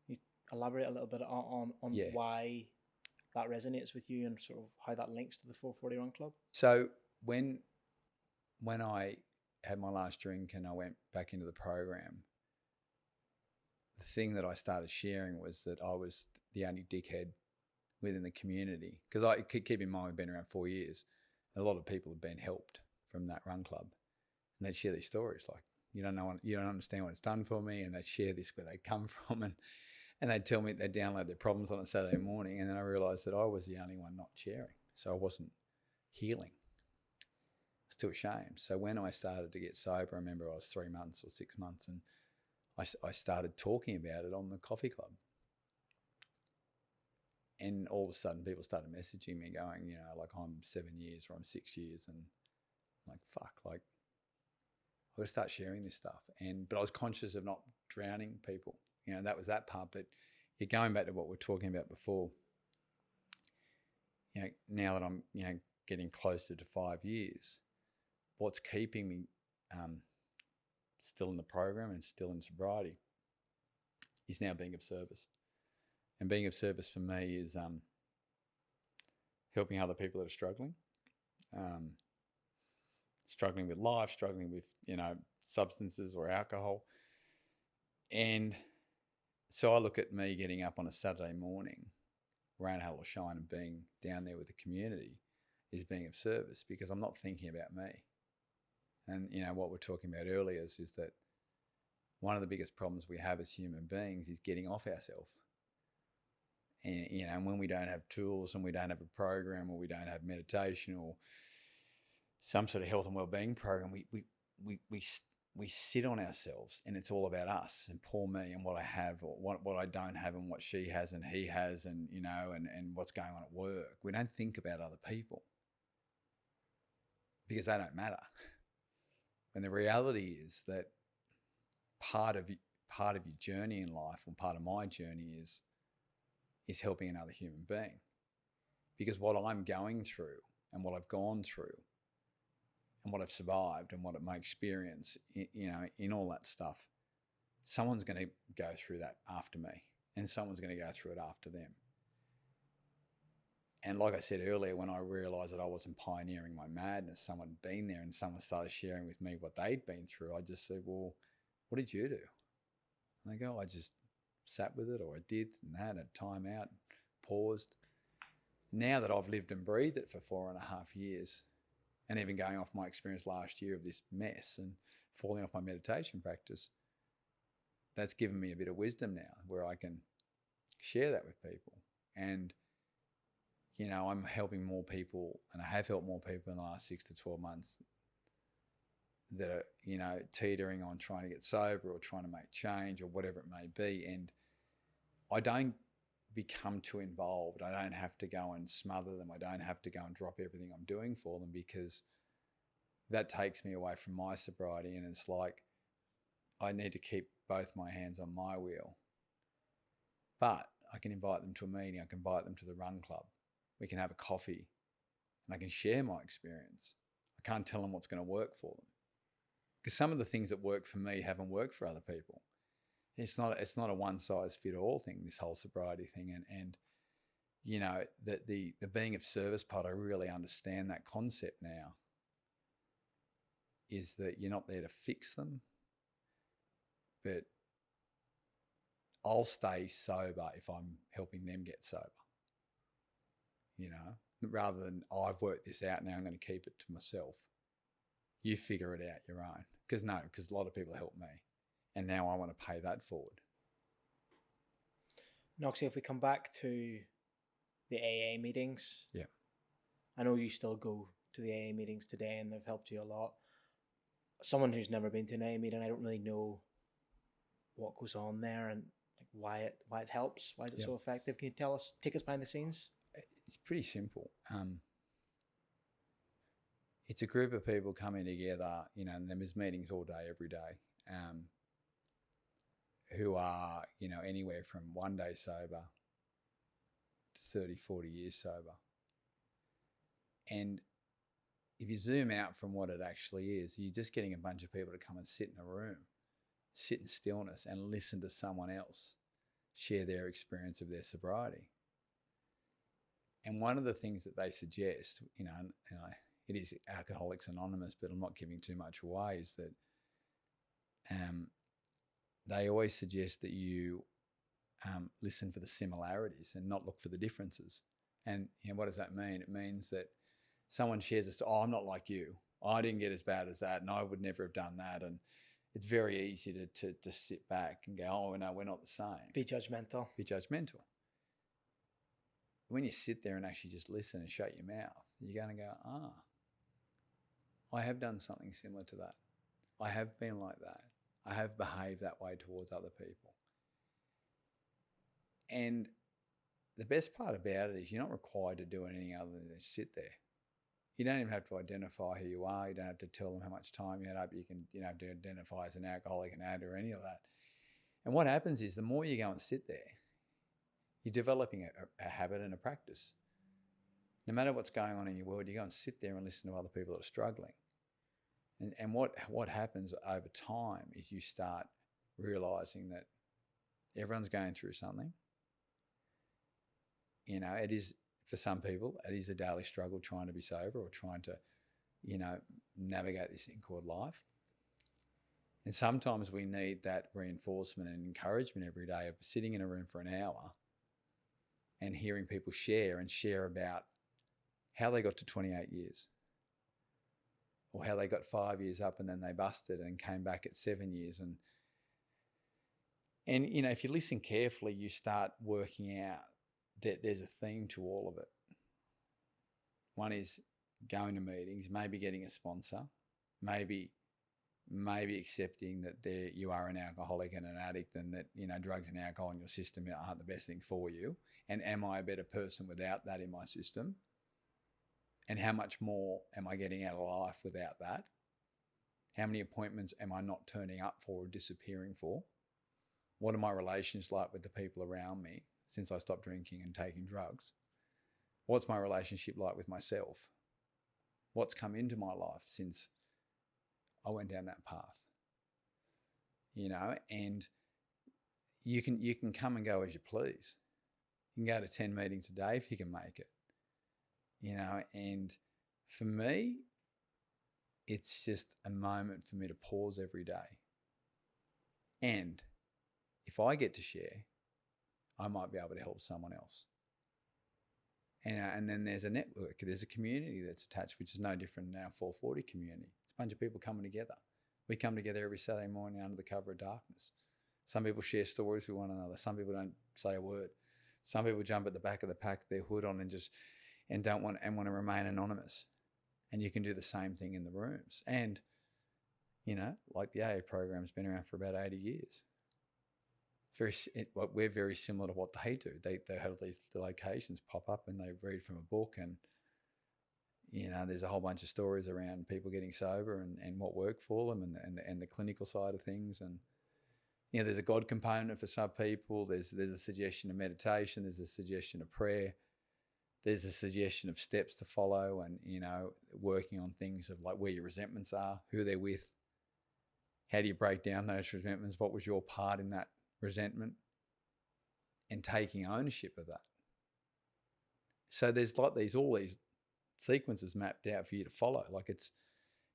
You elaborate a little bit on why that resonates with you and sort of how that links to the 440 Run Club? So when I had my last drink and I went back into the program, the thing that I started sharing was that I was the only dickhead within the community. Because I keep in mind, we've been around 4 years. And a lot of people have been helped from that run club. And they'd share these stories like, you don't understand what it's done for me. And they'd share this where they come from. And they'd tell me they'd download their problems on a Saturday morning. And then I realised that I was the only one not sharing. So I wasn't healing. I was too ashamed. So when I started to get sober, I remember I was 3 months or 6 months, and I started talking about it on the coffee club. And all of a sudden people started messaging me going, I'm 7 years or I'm 6 years. And I'm like, fuck, I've got to start sharing this stuff. But I was conscious of not drowning people. That was that part. But you're going back to what we were talking about before. Now that I'm, getting closer to 5 years, what's keeping me still in the program and still in sobriety is now being of service. And being of service for me is helping other people that are struggling with life, struggling with, substances or alcohol. And so I look at me getting up on a Saturday morning, around Hell or Shine, and being down there with the community is being of service, because I'm not thinking about me. And, what we're talking about earlier is that one of the biggest problems we have as human beings is getting off ourselves. And when we don't have tools and we don't have a program, or we don't have meditation or some sort of health and wellbeing program, we sit on ourselves, and it's all about us and poor me and what I have or what I don't have and what she has and he has, and and what's going on at work. We don't think about other people because they don't matter. And the reality is that part of your journey in life, or part of my journey, is helping another human being. Because what I'm going through and what I've gone through and what I've survived and what my experience, in all that stuff, someone's going to go through that after me, and someone's going to go through it after them. And like I said earlier, when I realised that I wasn't pioneering my madness, someone had been there and someone started sharing with me what they'd been through, I just said, well, what did you do? And they go, I just sat with it, or I did, and had a time out, paused. Now that I've lived and breathed it for 4.5 years, and even going off my experience last year of this mess and falling off my meditation practice, that's given me a bit of wisdom now where I can share that with people. And, I'm helping more people, and I have helped more people in the last 6 to 12 months that are, teetering on trying to get sober or trying to make change or whatever it may be. And I don't become too involved. I don't have to go and smother them. I don't have to go and drop everything I'm doing for them, because that takes me away from my sobriety. And it's like I need to keep both my hands on my wheel. But I can invite them to a meeting. I can invite them to the run club. We can have a coffee, and I can share my experience. I can't tell them what's going to work for them, because some of the things that work for me haven't worked for other people. It's not a one size fit all thing, this whole sobriety thing. And the being of service part, I really understand that concept now. is that you're not there to fix them, but I'll stay sober if I'm helping them get sober, rather than, I've worked this out, now I'm going to keep it to myself. You figure it out your own. Because a lot of people helped me, and now I want to pay that forward. Knoxy, if we come back to the AA meetings, yeah, I know you still go to the AA meetings today, and they've helped you a lot. Someone who's never been to an AA meeting, I don't really know what goes on there and why it helps, why is it so effective. Can you take us behind the scenes? It's pretty simple. It's a group of people coming together, and there's meetings all day, every day, who are, anywhere from 1 day sober to 30, 40 years sober. And if you zoom out from what it actually is, you're just getting a bunch of people to come and sit in a room, sit in stillness and listen to someone else share their experience of their sobriety. And one of the things that they suggest, it is Alcoholics Anonymous, but I'm not giving too much away, is that they always suggest that you listen for the similarities and not look for the differences. And what does that mean? It means that someone shares this, I'm not like you. I didn't get as bad as that, and I would never have done that. And it's very easy to sit back and go, oh, no, we're not the same. Be judgmental. When you sit there and actually just listen and shut your mouth, you're going to go, I have done something similar to that. I have been like that. I have behaved that way towards other people. And the best part about it is you're not required to do anything other than sit there. You don't even have to identify who you are. You don't have to tell them how much time you had up. You can, to identify as an alcoholic, an addict, or any of that. And what happens is the more you go and sit there, you're developing a habit and a practice. No matter what's going on in your world, you go and sit there and listen to other people that are struggling. And what happens over time is you start realizing that everyone's going through something. It is, for some people, it is a daily struggle trying to be sober or trying to, navigate this thing called life. And sometimes we need that reinforcement and encouragement every day of sitting in a room for an hour and hearing people share about how they got to 28 years or how they got 5 years up and then they busted and came back at 7 years. And if you listen carefully, you start working out that there's a theme to all of it. One is going to meetings, maybe getting a sponsor, maybe accepting that you are an alcoholic and an addict and that, drugs and alcohol in your system aren't the best thing for you. And am I a better person without that in my system? And how much more am I getting out of life without that? How many appointments am I not turning up for or disappearing for? What are my relations like with the people around me since I stopped drinking and taking drugs? What's my relationship like with myself? What's come into my life since I went down that path? And you can come and go as you please. You can go to 10 meetings a day if you can make it. And for me, it's just a moment for me to pause every day. And if I get to share, I might be able to help someone else. And then there's a network, there's a community that's attached, which is no different than our 440 community. It's a bunch of people coming together. We come together every Saturday morning under the cover of darkness. Some people share stories with one another. Some people don't say a word. Some people jump at the back of the pack, their hood on, and want to remain anonymous. And you can do the same thing in the rooms. And, like the AA program's been around for about 80 years. We're very similar to what they do. They have these locations pop up and they read from a book, and there's a whole bunch of stories around people getting sober and what worked for them and the clinical side of things. And there's a God component for some people. There's a suggestion of meditation. There's a suggestion of prayer. There's a suggestion of steps to follow, and working on things of like where your resentments are, who they're with, how do you break down those resentments, what was your part in that resentment, and taking ownership of that. So there's all these sequences mapped out for you to follow. Like it's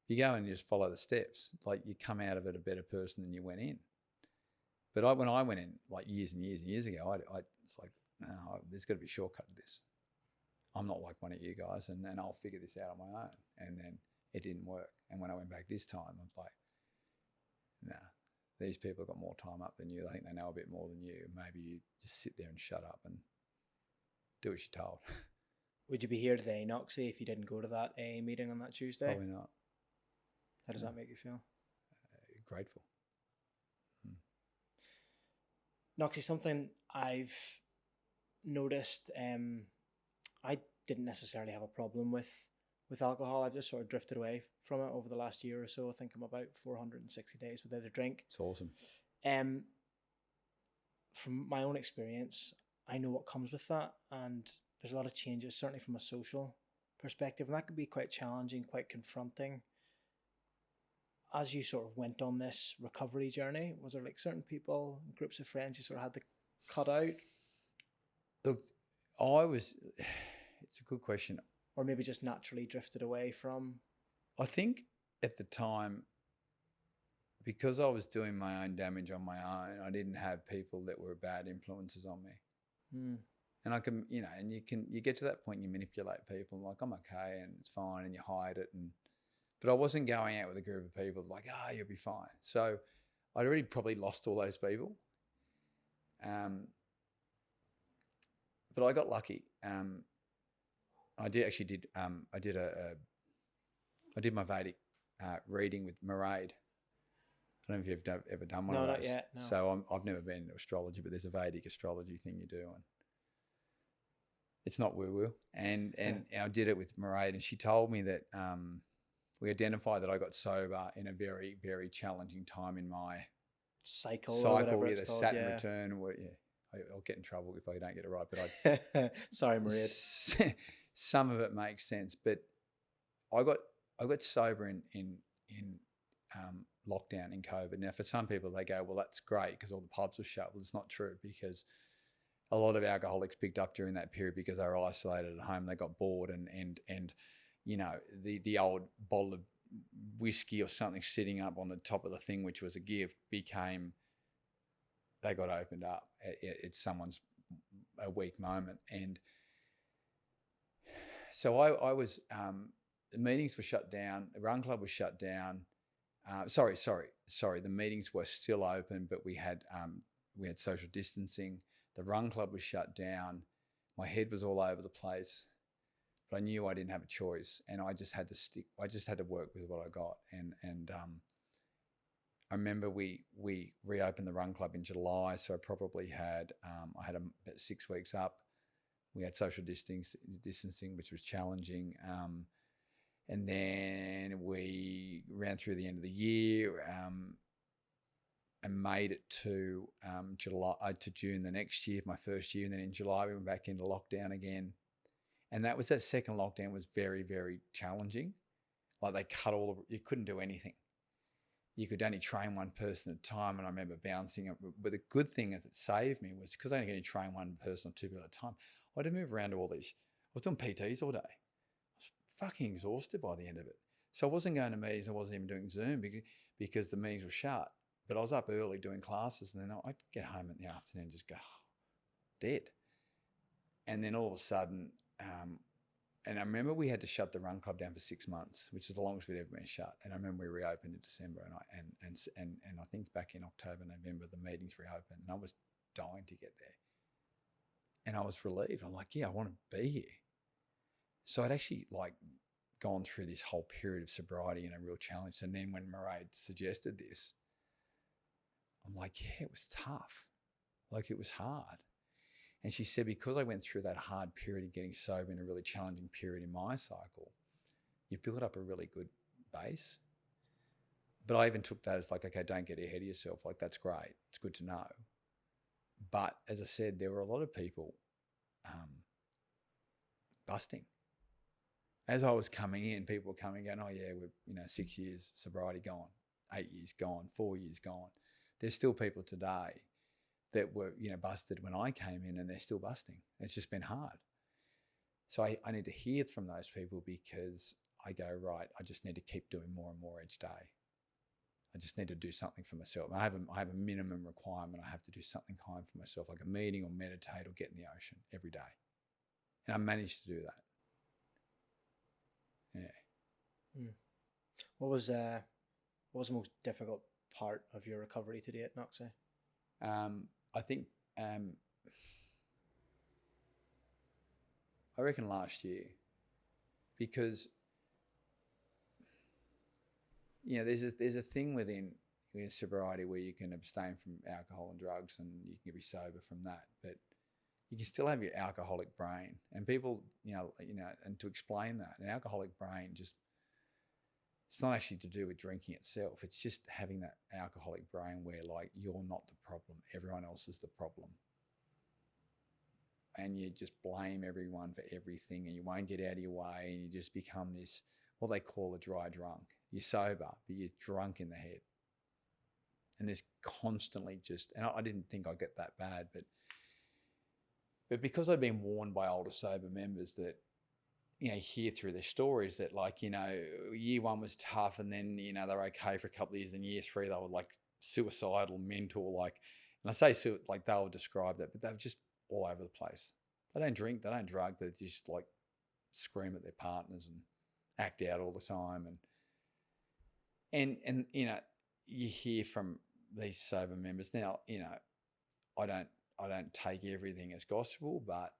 If you go and you just follow the steps, like you come out of it a better person than you went in. But when I went in like years and years and years ago, I it's like, no, there's got to be a shortcut to this. I'm not like one of you guys, and I'll figure this out on my own. And then it didn't work. And when I went back this time, I'm like, nah, these people have got more time up than you. They think they know a bit more than you. Maybe you just sit there and shut up and do what you're told. Would you be here today, Knoxy, if you didn't go to that AA meeting on that Tuesday? Probably not. How does that make you feel? Grateful. Knoxy, something I've noticed, I didn't necessarily have a problem with alcohol. I've just sort of drifted away from it over the last year or so. I think I'm about 460 days without a drink. It's awesome. From my own experience, I know what comes with that, and there's a lot of changes, certainly from a social perspective, and that could be quite challenging, quite confronting. As you sort of went on this recovery journey, was there like certain people, groups of friends you sort of had to cut out? Look, it's a good question. Or maybe just naturally drifted away from? I think at the time, because I was doing my own damage on my own, I didn't have people that were bad influences on me. And I can, and you get to that point, you manipulate people, like, I'm okay and it's fine, and you hide it. But I wasn't going out with a group of people like, you'll be fine. So I'd already probably lost all those people. But I got lucky. I did my Vedic reading with Mairead. I don't know if you've ever done one of those. Not yet, no. So I've never been into astrology, but there's a Vedic astrology thing you do, and it's not woo-woo. And I did it with Mairead, and she told me that we identified that I got sober in a very, very challenging time in my cycle, the Saturn return. I'll get in trouble if I don't get it right, but sorry, Mairead. Some of it makes sense, but I got sober in lockdown in COVID. Now, for some people, they go, well, that's great because all the pubs were shut. Well, it's not true, because a lot of alcoholics picked up during that period because they were isolated at home. They got bored, and the old bottle of whiskey or something sitting up on the top of the thing, which was a gift, they got opened up at someone's a weak moment. And so I was, the meetings were shut down. The run club was shut down. Sorry. The meetings were still open, but we had social distancing. The run club was shut down. My head was all over the place, but I knew I didn't have a choice, and I just had to stick. I just had to work with what I got. And I remember we reopened the run club in July, so I probably had I had about 6 weeks up. We had social distancing, which was challenging. And then we ran through the end of the year and made it to June the next year, my first year. And then in July, we went back into lockdown again. And that second lockdown was very, very challenging. Like, they cut you couldn't do anything. You could only train one person at a time. And I remember bouncing it. But the good thing is it saved me was because I only train one person or two people at a time. I had to move around to all these. I was doing PTs all day. I was fucking exhausted by the end of it. So I wasn't going to meetings. I wasn't even doing Zoom because the meetings were shut. But I was up early doing classes, and then I'd get home in the afternoon and just go, dead. And then all of a sudden, and I remember we had to shut the run club down for 6 months, which is the longest we'd ever been shut. And I remember we reopened in December, and I think back in October, November, the meetings reopened, and I was dying to get there. And I was relieved. I'm like, yeah, I want to be here. So I'd actually gone through this whole period of sobriety and a real challenge. And then when Mairead suggested this, I'm like, yeah, it was tough. It was hard. And she said, because I went through that hard period of getting sober in a really challenging period in my cycle, you've built up a really good base. But I even took that as okay, don't get ahead of yourself. That's great. It's good to know. But as I said, there were a lot of people busting. As I was coming in, people were coming going, oh yeah, we're 6 years sobriety gone, 8 years gone, 4 years gone. There's still people today that were busted when I came in, and they're still busting. It's just been hard. So I need to hear from those people, because I go, right, I just need to keep doing more and more each day. I just need to do something for myself. I have a minimum requirement. I have to do something kind for myself, like a meeting or meditate or get in the ocean every day. And I managed to do that. Yeah. What was the most difficult part of your recovery to date, Knoxy? I think I reckon last year, because there's a thing within sobriety where you can abstain from alcohol and drugs and you can be sober from that, but you can still have your alcoholic brain. And people, and to explain that, an alcoholic brain it's not actually to do with drinking itself. It's just having that alcoholic brain where like you're not the problem, everyone else is the problem. And you just blame everyone for everything and you won't get out of your way and you just become this, what they call a dry drunk. You're sober, but you're drunk in the head. And there's constantly and I didn't think I'd get that bad, but because I'd been warned by older sober members that, hear through their stories that year one was tough and then, they're okay for a couple of years. Then year three, they were like suicidal, mental, and I say like they'll describe that, but they're just all over the place. They don't drink, they don't drug, they just like scream at their partners and act out all the time. And you hear from these sober members now, I don't take everything as gospel, but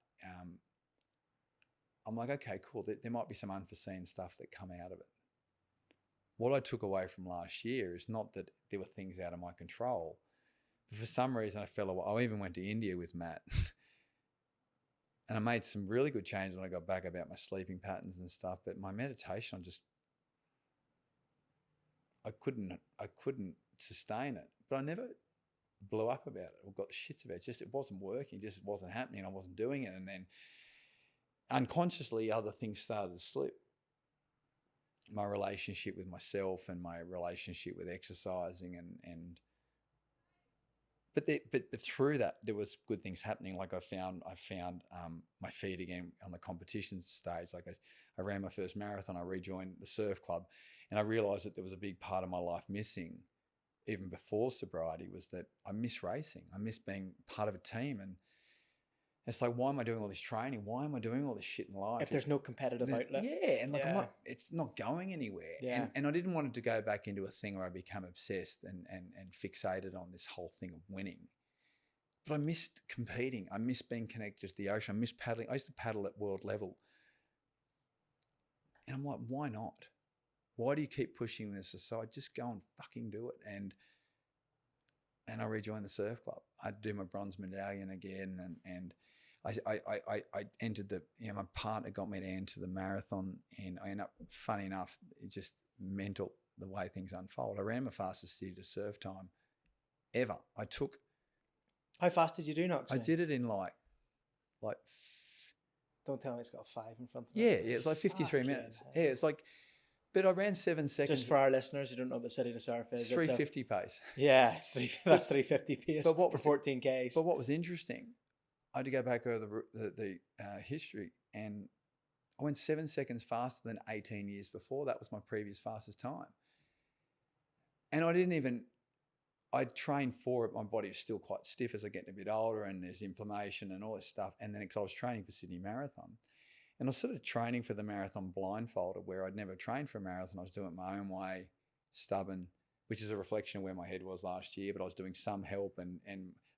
I'm like, okay, cool. There might be some unforeseen stuff that come out of it. What I took away from last year is not that there were things out of my control, but for some reason I fell away. I even went to India with Matt and I made some really good changes when I got back about my sleeping patterns and stuff, but my meditation, I couldn't sustain it, but I never blew up about it or got the shits about it. It wasn't working, just wasn't happening. I wasn't doing it. And then unconsciously, other things started to slip. My relationship with myself and my relationship with exercising but through that, there was good things happening. Like I found my feet again on the competition stage. Like I ran my first marathon. I rejoined the surf club, and I realised that there was a big part of my life missing, even before sobriety, was that I miss racing. I miss being part of a team, and it's like, why am I doing all this training? Why am I doing all this shit in life? If there's no competitive outlet. Yeah, and it's not going anywhere. Yeah. And I didn't want it to go back into a thing where I become obsessed and fixated on this whole thing of winning. But I missed competing. I missed being connected to the ocean. I missed paddling. I used to paddle at world level. And I'm like, why not? Why do you keep pushing this aside? Just go and fucking do it. And I rejoined the surf club. I'd do my bronze medallion again, and I entered my partner got me to enter the marathon, and I ended up, funny enough, it's just mental the way things unfold. I ran my fastest city to surf time ever. How fast did you do, Knoxy? I did it in like. Don't tell me it's got a 5 in front of Yeah, it. it's like 53 minutes. Yeah, it's like, but I ran 7 seconds. Just for our listeners who don't know what the city to surf is. It's 350 pace. Yeah, that's 350 pace but for 14 Ks. But what was interesting, I had to go back over the history, and I went 7 seconds faster than 18 years before. That was my previous fastest time. And I trained for it. My body was still quite stiff as I get a bit older, and there's inflammation and all this stuff. And then because I was training for Sydney Marathon, and I was sort of training for the marathon blindfolded, where I'd never trained for a marathon. I was doing it my own way, stubborn, which is a reflection of where my head was last year. But I was doing some help, and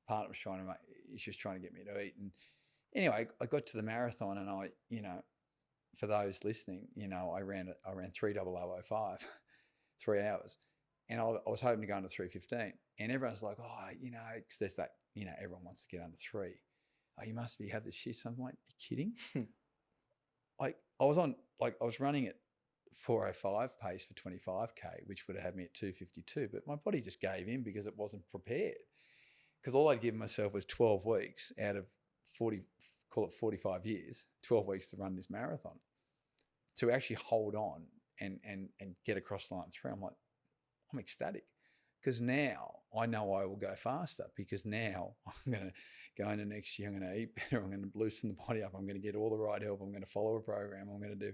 partner was trying to get me to eat. And anyway, I got to the marathon, and I, for those listening, I ran 3:00:05, 3 hours. And I was hoping to go under 3:15. And everyone's like, oh, because there's that, everyone wants to get under 3. Oh, you must have this shit. So I'm like, you kidding? I was running at 4:05 pace for 25K, which would have had me at 2:52. But my body just gave in because it wasn't prepared. Because all I'd given myself was 12 weeks out of 45 years, 12 weeks to run this marathon, to actually hold on and get across the line 3. I'm like, I'm ecstatic, because now I know I will go faster, because now I'm going to go into next year, I'm going to eat better, I'm going to loosen the body up, I'm going to get all the right help, I'm going to follow a program, I'm going to do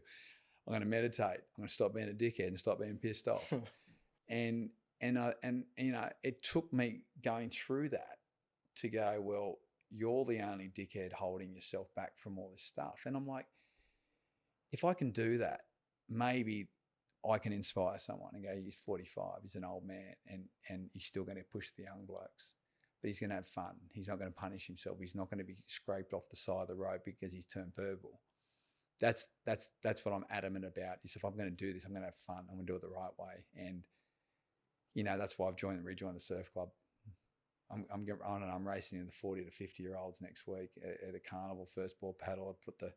I'm going to meditate. I'm going to stop being a dickhead and stop being pissed off. and you know, it took me going through that to go, well, you're the only dickhead holding yourself back from all this stuff. And I'm like, if I can do that, maybe I can inspire someone and go, he's 45, he's an old man, and he's still going to push the young blokes, but he's going to have fun. He's not going to punish himself. He's not going to be scraped off the side of the road because he's turned purple. That's what I'm adamant about, is if I'm going to do this, I'm going to have fun. I'm going to do it the right way. And, you know, that's why I've rejoined the surf club. I'm racing in the 40 to 50 year olds next week at a carnival, first ball paddle. I put the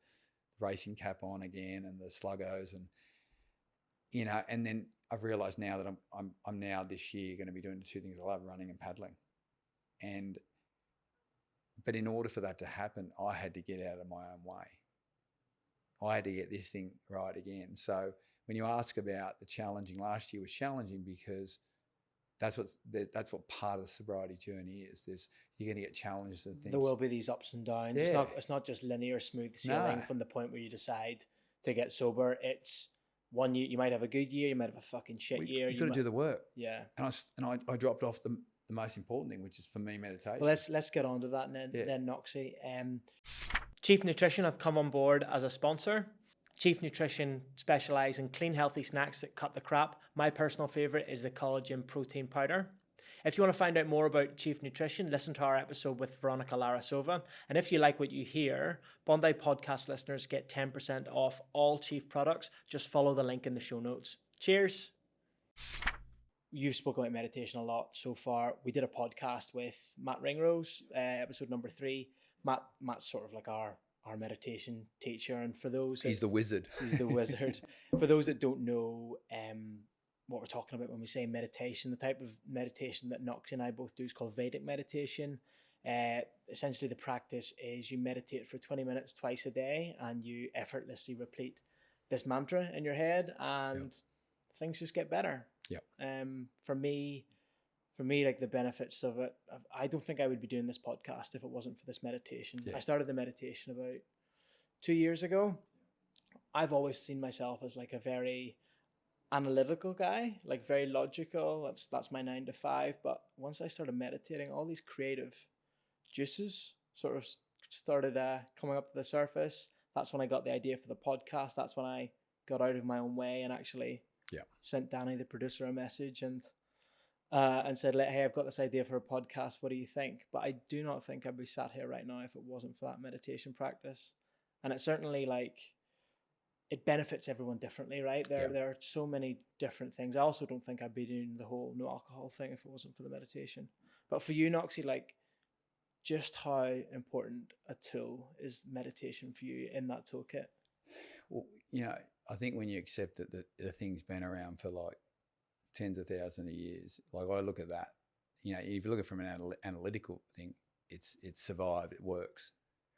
racing cap on again and the sluggos, and, you know, and then I've realised now that I'm now this year going to be doing the two things I love, running and paddling. But in order for that to happen, I had to get out of my own way. I had to get this thing right again. So when you ask about the challenging, last year was challenging because that's what part of the sobriety journey is. You're going to get challenges and things. There will be these ups and downs. Yeah. It's not just linear, smooth sailing from the point where you decide to get sober. It's one year, you might have a good year, you might have a fucking shit year. You've got to do the work. Yeah. And I dropped off the most important thing, which is for me, meditation. Well, let's get on to that then Knoxy. Chief Nutrition have come on board as a sponsor. Chief Nutrition specialise in clean, healthy snacks that cut the crap. My personal favourite is the collagen protein powder. If you want to find out more about Chief Nutrition, listen to our episode with Veronica Larasova. And if you like what you hear, Bondi podcast listeners get 10% off all Chief products. Just follow the link in the show notes. Cheers. You've spoken about meditation a lot so far. We did a podcast with Matt Ringrose, episode number 3. Matt's sort of like our meditation teacher, and for those he's the wizard. He's the wizard. For those that don't know what we're talking about when we say meditation, the type of meditation that Knoxy and I both do is called Vedic meditation. Essentially, the practice is you meditate for 20 minutes twice a day, and you effortlessly repeat this mantra in your head, and things just get better. Yeah. For me, like the benefits of it, I don't think I would be doing this podcast if it wasn't for this meditation. Yeah. I started the meditation about 2 years ago. I've always seen myself as like a very analytical guy, like very logical. That's my 9 to 5. But once I started meditating, all these creative juices sort of started coming up to the surface. That's when I got the idea for the podcast. That's when I got out of my own way and actually sent Danny, the producer, a message and said, hey, I've got this idea for a podcast. What do you think? But I do not think I'd be sat here right now if it wasn't for that meditation practice. And it's certainly like, it benefits everyone differently, right? There are so many different things. I also don't think I'd be doing the whole no alcohol thing if it wasn't for the meditation. But for you, Knoxy, like, just how important a tool is meditation for you in that toolkit? Well, you know, I think when you accept that the thing's been around for like tens of thousands of years, like I look at that, you know, if you look at it from an analytical thing, it's survived, it works,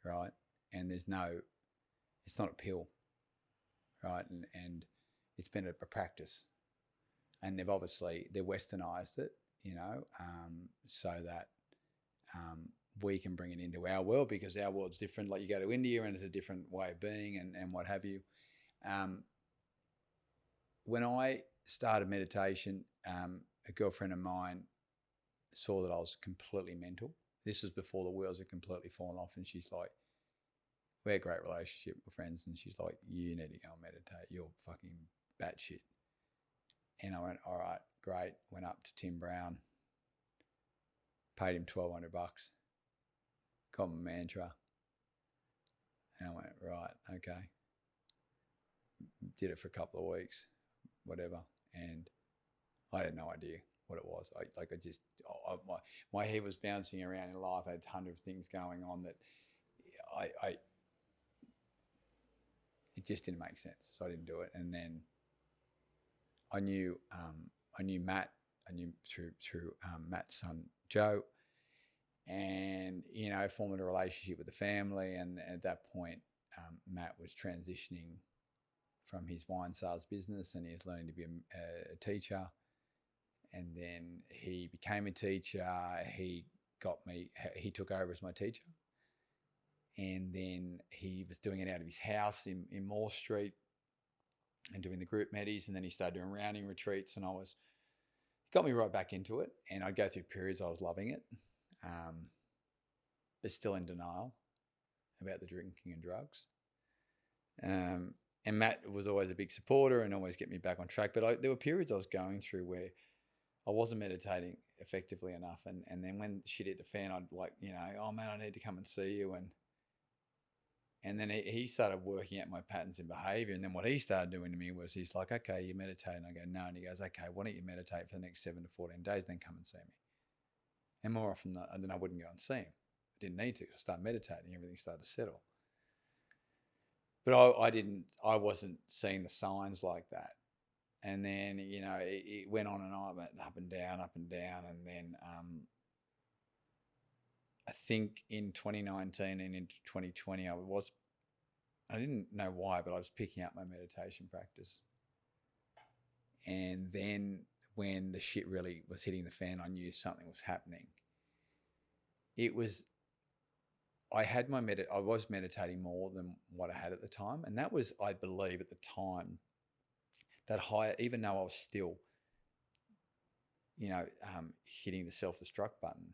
right? And it's not a pill, right? And it's been a practice, and they've westernized it, you know, so that we can bring it into our world, because our world's different. Like you go to India and it's a different way of being and what have you. When I started meditation, a girlfriend of mine saw that I was completely mental. This is before the wheels had completely fallen off, and she's like, we had a great relationship with friends, and she's like, you need to go and meditate. You're fucking batshit. And I went, all right, great. Went up to Tim Brown, paid him $1,200, got my mantra, and I went, right, okay. Did it for a couple of weeks, whatever, and I had no idea what it was. My head was bouncing around in life. I had 100 things going on that it just didn't make sense, so I didn't do it. And then I knew Matt. I knew through Matt's son Joe, and you know, formed a relationship with the family. And at that point, Matt was transitioning from his wine sales business, and he was learning to be a teacher. And then he became a teacher. He took over as my teacher. And then he was doing it out of his house in Moore Street. and doing the group medis, and then he started doing rounding retreats, and got me right back into it. And I'd go through periods I was loving it, but still in denial about the drinking and drugs. And Matt was always a big supporter and always get me back on track. But there were periods I was going through where I wasn't meditating effectively enough. And then when shit hit the fan, I'd oh man, I need to come and see you. And then he started working out my patterns in behavior. And then what he started doing to me was he's like, okay, you meditate. And I go, no. And he goes, okay, why don't you meditate for the next 7 to 14 days, then come and see me. And more often than I wouldn't go and see him. I didn't need to. I started meditating. Everything started to settle. But I wasn't seeing the signs like that. And then, it went on and on, went up and down. And then I think in 2019 and into 2020, I didn't know why, but I was picking up my meditation practice. And then when the shit really was hitting the fan, I knew something was happening. I was meditating more than what I had at the time. And that was, I believe at the time, that higher, even though I was still, hitting the self-destruct button,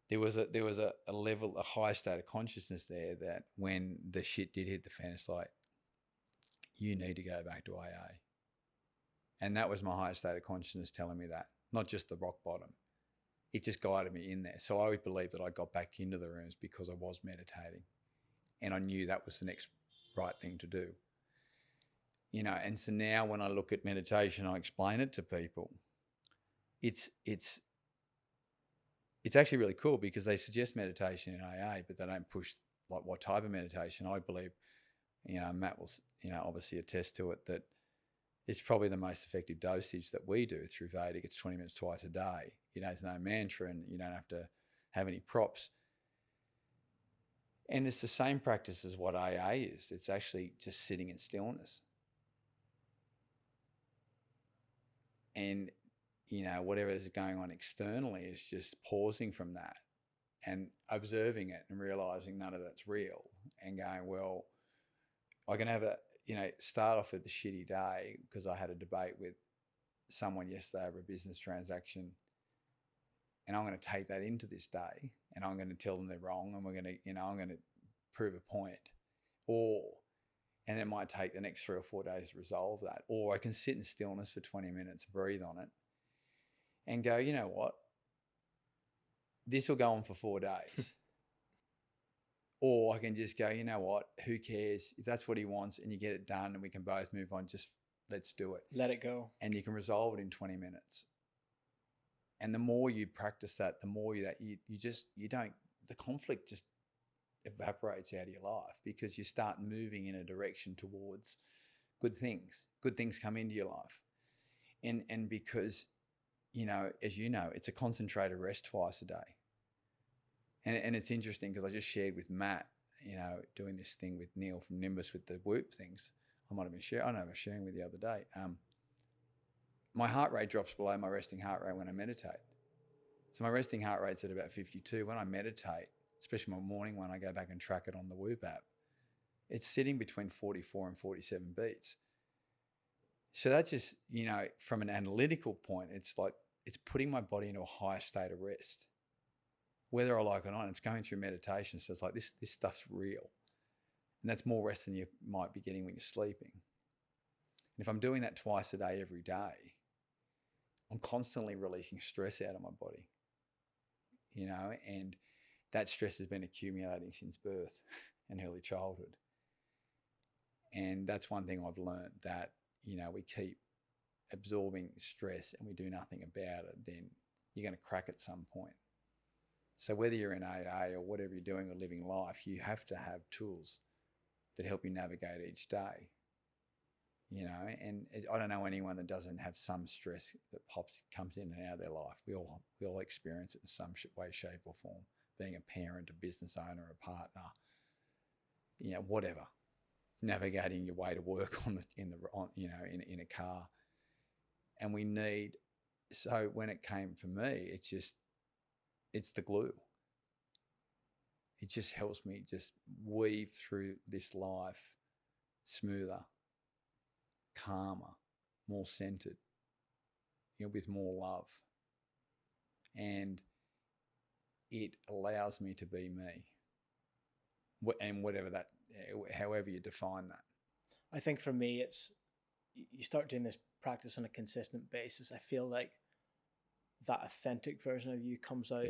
there was a level, a high state of consciousness there that when the shit did hit the fan, it's like, you need to go back to AA. And that was my highest state of consciousness telling me that, not just the rock bottom. It just guided me in there. So I always believed that I got back into the rooms because I was meditating. And I knew that was the next right thing to do. And so now when I look at meditation, I explain it to people. It's actually really cool because they suggest meditation in AA, but they don't push like what type of meditation. I believe, Matt will, obviously attest to it, that it's probably the most effective dosage that we do through Vedic. It's 20 minutes twice a day. There's no mantra and you don't have to have any props. And it's the same practice as what AA is. It's actually just sitting in stillness. And, whatever is going on externally is just pausing from that and observing it and realizing none of that's real and going, well, I can have start off with the shitty day because I had a debate with someone yesterday over a business transaction, and I'm going to take that into this day and I'm going to tell them they're wrong and we're going to, I'm going to prove a point. And it might take the next 3 or 4 days to resolve that. Or I can sit in stillness for 20 minutes, breathe on it, and go, you know what? This will go on for 4 days. Or I can just go, you know what? Who cares? If that's what he wants and you get it done and we can both move on, just let's do it. Let it go. And you can resolve it in 20 minutes. And the more you practice that, the more the conflict just evaporates out of your life because you start moving in a direction towards good things. Good things come into your life. And because, as it's a concentrated rest twice a day. And it's interesting because I just shared with Matt, doing this thing with Neil from Nimbus with the Whoop things. I might have been sharing with the other day. My heart rate drops below my resting heart rate when I meditate. So my resting heart rate's at about 52. When I meditate, especially my morning one, I go back and track it on the Whoop app. It's sitting between 44 and 47 beats. So that's just, from an analytical point, it's like it's putting my body into a higher state of rest. Whether I like it or not, it's going through meditation. So it's like this stuff's real. And that's more rest than you might be getting when you're sleeping. And if I'm doing that twice a day, every day, I'm constantly releasing stress out of my body. And that stress has been accumulating since birth and early childhood. And that's one thing I've learned, that, we keep absorbing stress and we do nothing about it, then you're going to crack at some point. So whether you're in AA or whatever you're doing or living life, you have to have tools that help you navigate each day. And I don't know anyone that doesn't have some stress that comes in and out of their life. We all experience it in some way, shape or form. Being a parent, a business owner, a partner, whatever. Navigating your way to work in a car. And so when it came for me, it's the glue. It just helps me just weave through this life smoother, calmer, more centered, with more love. And it allows me to be me. And whatever that, however you define that. I think for me, it's, you start doing this practice on a consistent basis. I feel like that authentic version of you comes out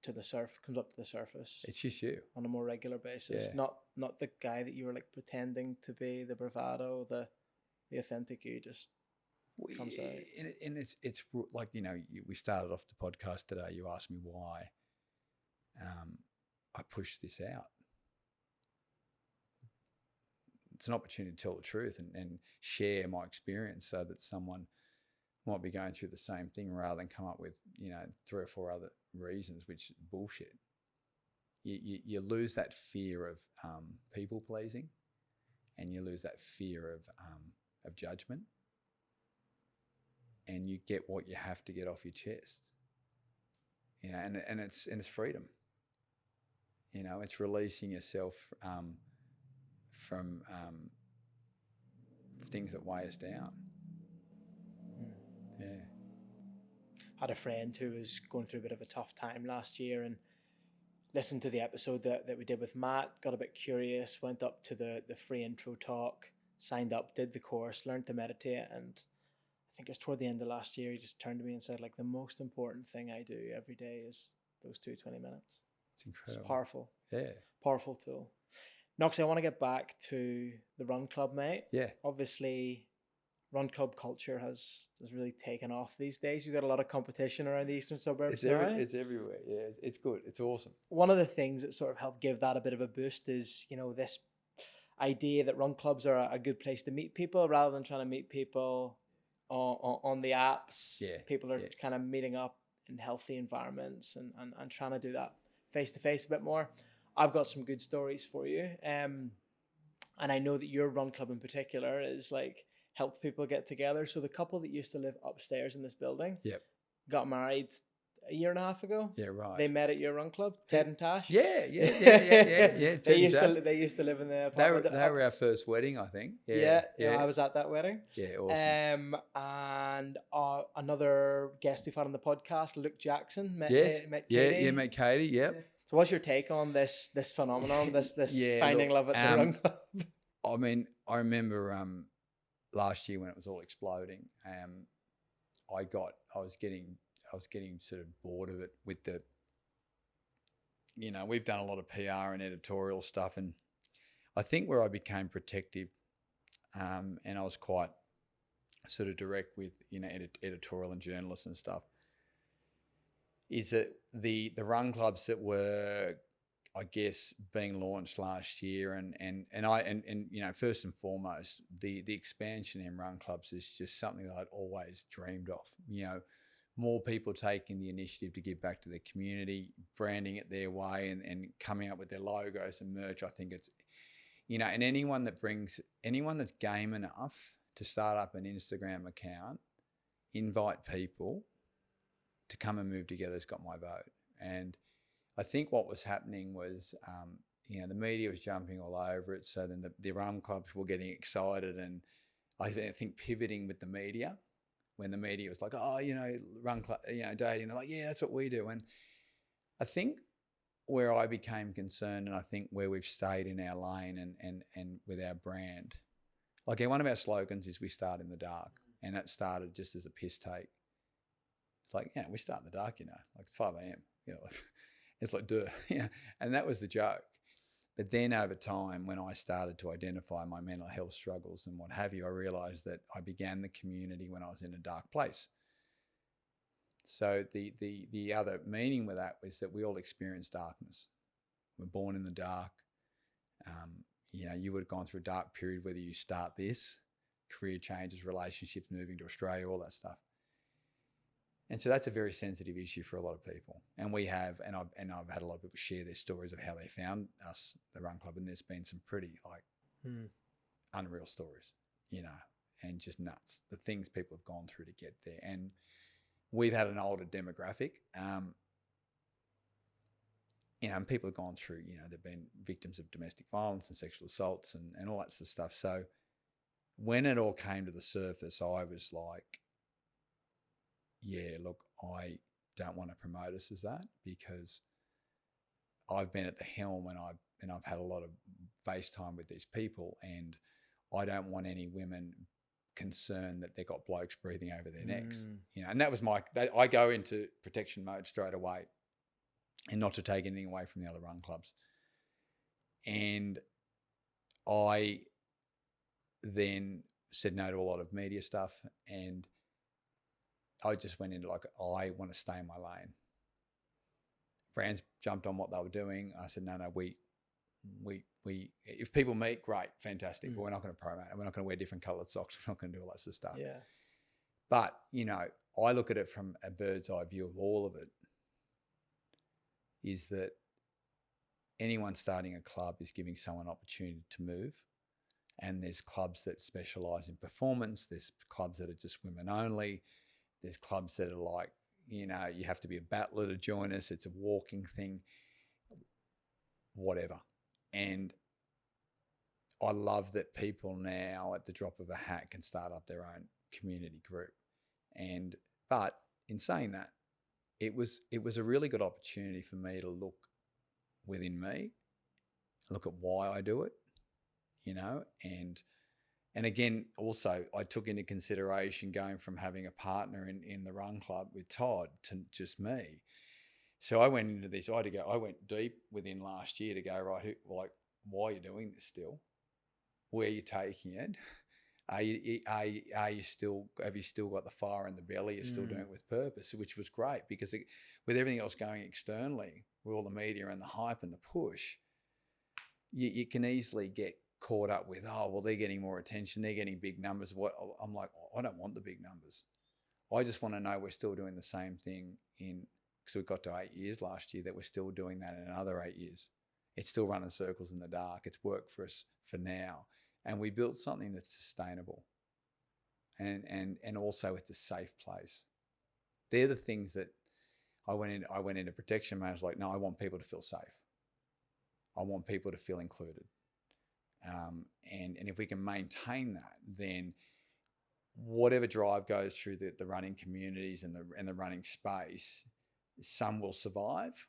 comes up to the surface. It's just you on a more regular basis. Not the guy that you were like pretending to be, the bravado, the authentic you just comes out. And it's like, we started off the podcast today. You asked me why I pushed this out. It's an opportunity to tell the truth and share my experience so that someone might be going through the same thing rather than come up with, 3 or 4 other reasons, which is bullshit. You lose that fear of people pleasing, and you lose that fear of judgment, and you get what you have to get off your chest. And it's freedom. It's releasing yourself from things that weigh us down. Yeah. Had a friend who was going through a bit of a tough time last year, and listened to the episode that we did with Matt, got a bit curious, went up to the free intro talk, signed up, did the course, learned to meditate, and I think it was toward the end of last year, he just turned to me and said, like, the most important thing I do every day is those 20 minutes. It's incredible. It's powerful. Yeah. Powerful tool. Knoxy, I want to get back to the run club, mate. Yeah. Obviously, run club culture has really taken off these days. You've got a lot of competition around the eastern suburbs now. It's everywhere. Yeah, it's good. It's awesome. One of the things that sort of helped give that a bit of a boost is, this idea that run clubs are a good place to meet people rather than trying to meet people on the apps. Yeah. People are kind of meeting up in healthy environments and trying to do that face-to-face a bit more. I've got some good stories for you. And I know that your run club in particular is like helped people get together. So the couple that used to live upstairs in this building got married a year and a half ago. Yeah, right. They met at your run club, Ted and Tash. Yeah. They used to live in the apartment. They were our first wedding, I think. Yeah. I was at that wedding. Yeah, awesome. And another guest we've had on the podcast, Luke Jackson, met Katie. Met Katie. Yep. So what's your take on this phenomenon, this finding love at the run club? I mean, I remember last year when it was all exploding, I was getting sort of bored of it with the, we've done a lot of PR and editorial stuff, and I think where I became protective, and I was quite sort of direct with, editorial and journalists and stuff, is that the run clubs that were, I guess, being launched last year, and first and foremost, the expansion in run clubs is just something that I'd always dreamed of. More people taking the initiative to give back to their community, branding it their way, and coming up with their logos and merch. I think it's, and anyone that's game enough to start up an Instagram account, invite people to come and move together has got my vote. And I think what was happening was, the media was jumping all over it. So then the run clubs were getting excited, and I think pivoting with the media, when the media was like, run club, dating, they're like, yeah, that's what we do. And I think where I became concerned, and I think where we've stayed in our lane and with our brand, like one of our slogans is we start in the dark, and that started just as a piss take. It's like, we start in the dark, like 5 a.m. It's like, duh, and that was the joke. But then over time, when I started to identify my mental health struggles and what have you, I realized that I began the community when I was in a dark place. So the other meaning with that was that we all experience darkness. We're born in the dark. You would have gone through a dark period, whether you start this, career changes, relationships, moving to Australia, all that stuff. And so that's a very sensitive issue for a lot of people. And we have, and I've had a lot of people share their stories of how they found us, the run club, and there's been some pretty unreal stories, and just nuts. The things people have gone through to get there. And we've had an older demographic, and people have gone through, they've been victims of domestic violence and sexual assaults and all that sort of stuff. So when it all came to the surface, I was like, yeah, look, I don't want to promote us as that, because I've been at the helm and I've had a lot of face time with these people, and I don't want any women concerned that they've got blokes breathing over their necks, and that was I go into protection mode straight away, and not to take anything away from the other run clubs. And I then said no to a lot of media stuff, and I just went into like, I want to stay in my lane. Brands jumped on what they were doing. I said, no, we if people meet, great, fantastic, but we're not going to promote it. We're not going to wear different coloured socks. We're not going to do all that sort of stuff. Yeah. But, I look at it from a bird's eye view of all of it, is that anyone starting a club is giving someone opportunity to move. And there's clubs that specialise in performance. There's clubs that are just women only. There's clubs that are like, you have to be a battler to join us. It's a walking thing, whatever. And I love that people now at the drop of a hat can start up their own community group. But in saying that, it was a really good opportunity for me to look within me, look at why I do it, and again, also I took into consideration going from having a partner in the run club with Todd to just me. So I went into this. I went deep within last year to go, right, why are you doing this still? Where are you taking it? Are you still, have you still got the fire in the belly? You're still doing it with purpose, which was great, because with everything else going externally, with all the media and the hype and the push, you can easily get caught up with, they're getting more attention, they're getting big numbers. I'm like, I don't want the big numbers. I just want to know we're still doing the same thing because we got to 8 years last year, that we're still doing that in another 8 years. It's still running circles in the dark. It's worked for us for now. And we built something that's sustainable and also it's a safe place. They're the things that I went into protection mode. I was like, no, I want people to feel safe. I want people to feel included. And if we can maintain that, then whatever drive goes through the running communities and the running space, some will survive,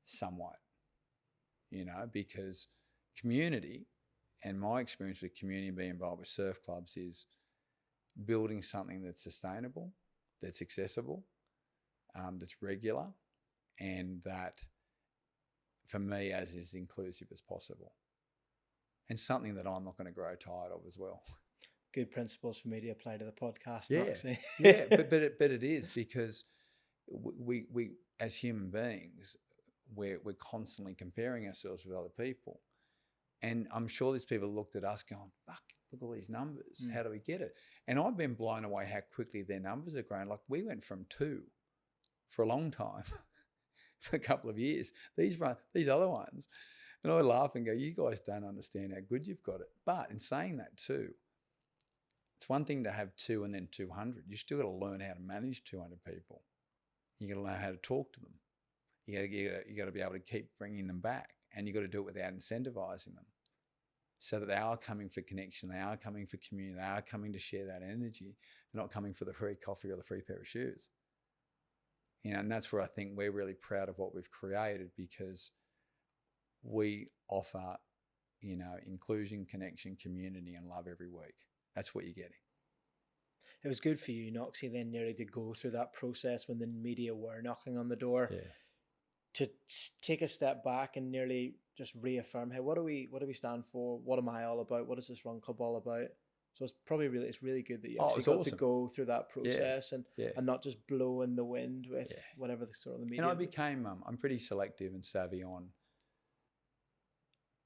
some won't. Because community, and my experience with community and being involved with surf clubs, is building something that's sustainable, that's accessible, that's regular, and that, for me, as is inclusive as possible. And something that I'm not going to grow tired of as well. Good principles for me to apply to the podcast. Yeah, Knoxy. yeah, but it is, because we as human beings, we're constantly comparing ourselves with other people. And I'm sure these people looked at us going, fuck, look at all these numbers. How do we get it? And I've been blown away how quickly their numbers are growing. Like, we went from 2 for a long time, for a couple of years. These other ones. And I laugh and go, you guys don't understand how good you've got it. But in saying that too, it's one thing to have 2 and then 200. You still got to learn how to manage 200 people. You got to learn how to talk to them. You got to be able to keep bringing them back, and you got to do it without incentivizing them, so that they are coming for connection, they are coming for community, they are coming to share that energy. They're not coming for the free coffee or the free pair of shoes. And that's where I think we're really proud of what we've created, because we offer, inclusion, connection, community, and love every week. That's what you're getting. It was good for you, Knoxy, then nearly to go through that process when the media were knocking on the door. Yeah. To take a step back and nearly just reaffirm, hey, what do we stand for? What am I all about? What is this run club all about? So it's really good that you actually got to go through that process and not just blow in the wind with whatever the sort of the media. And I became, I'm pretty selective and savvy on,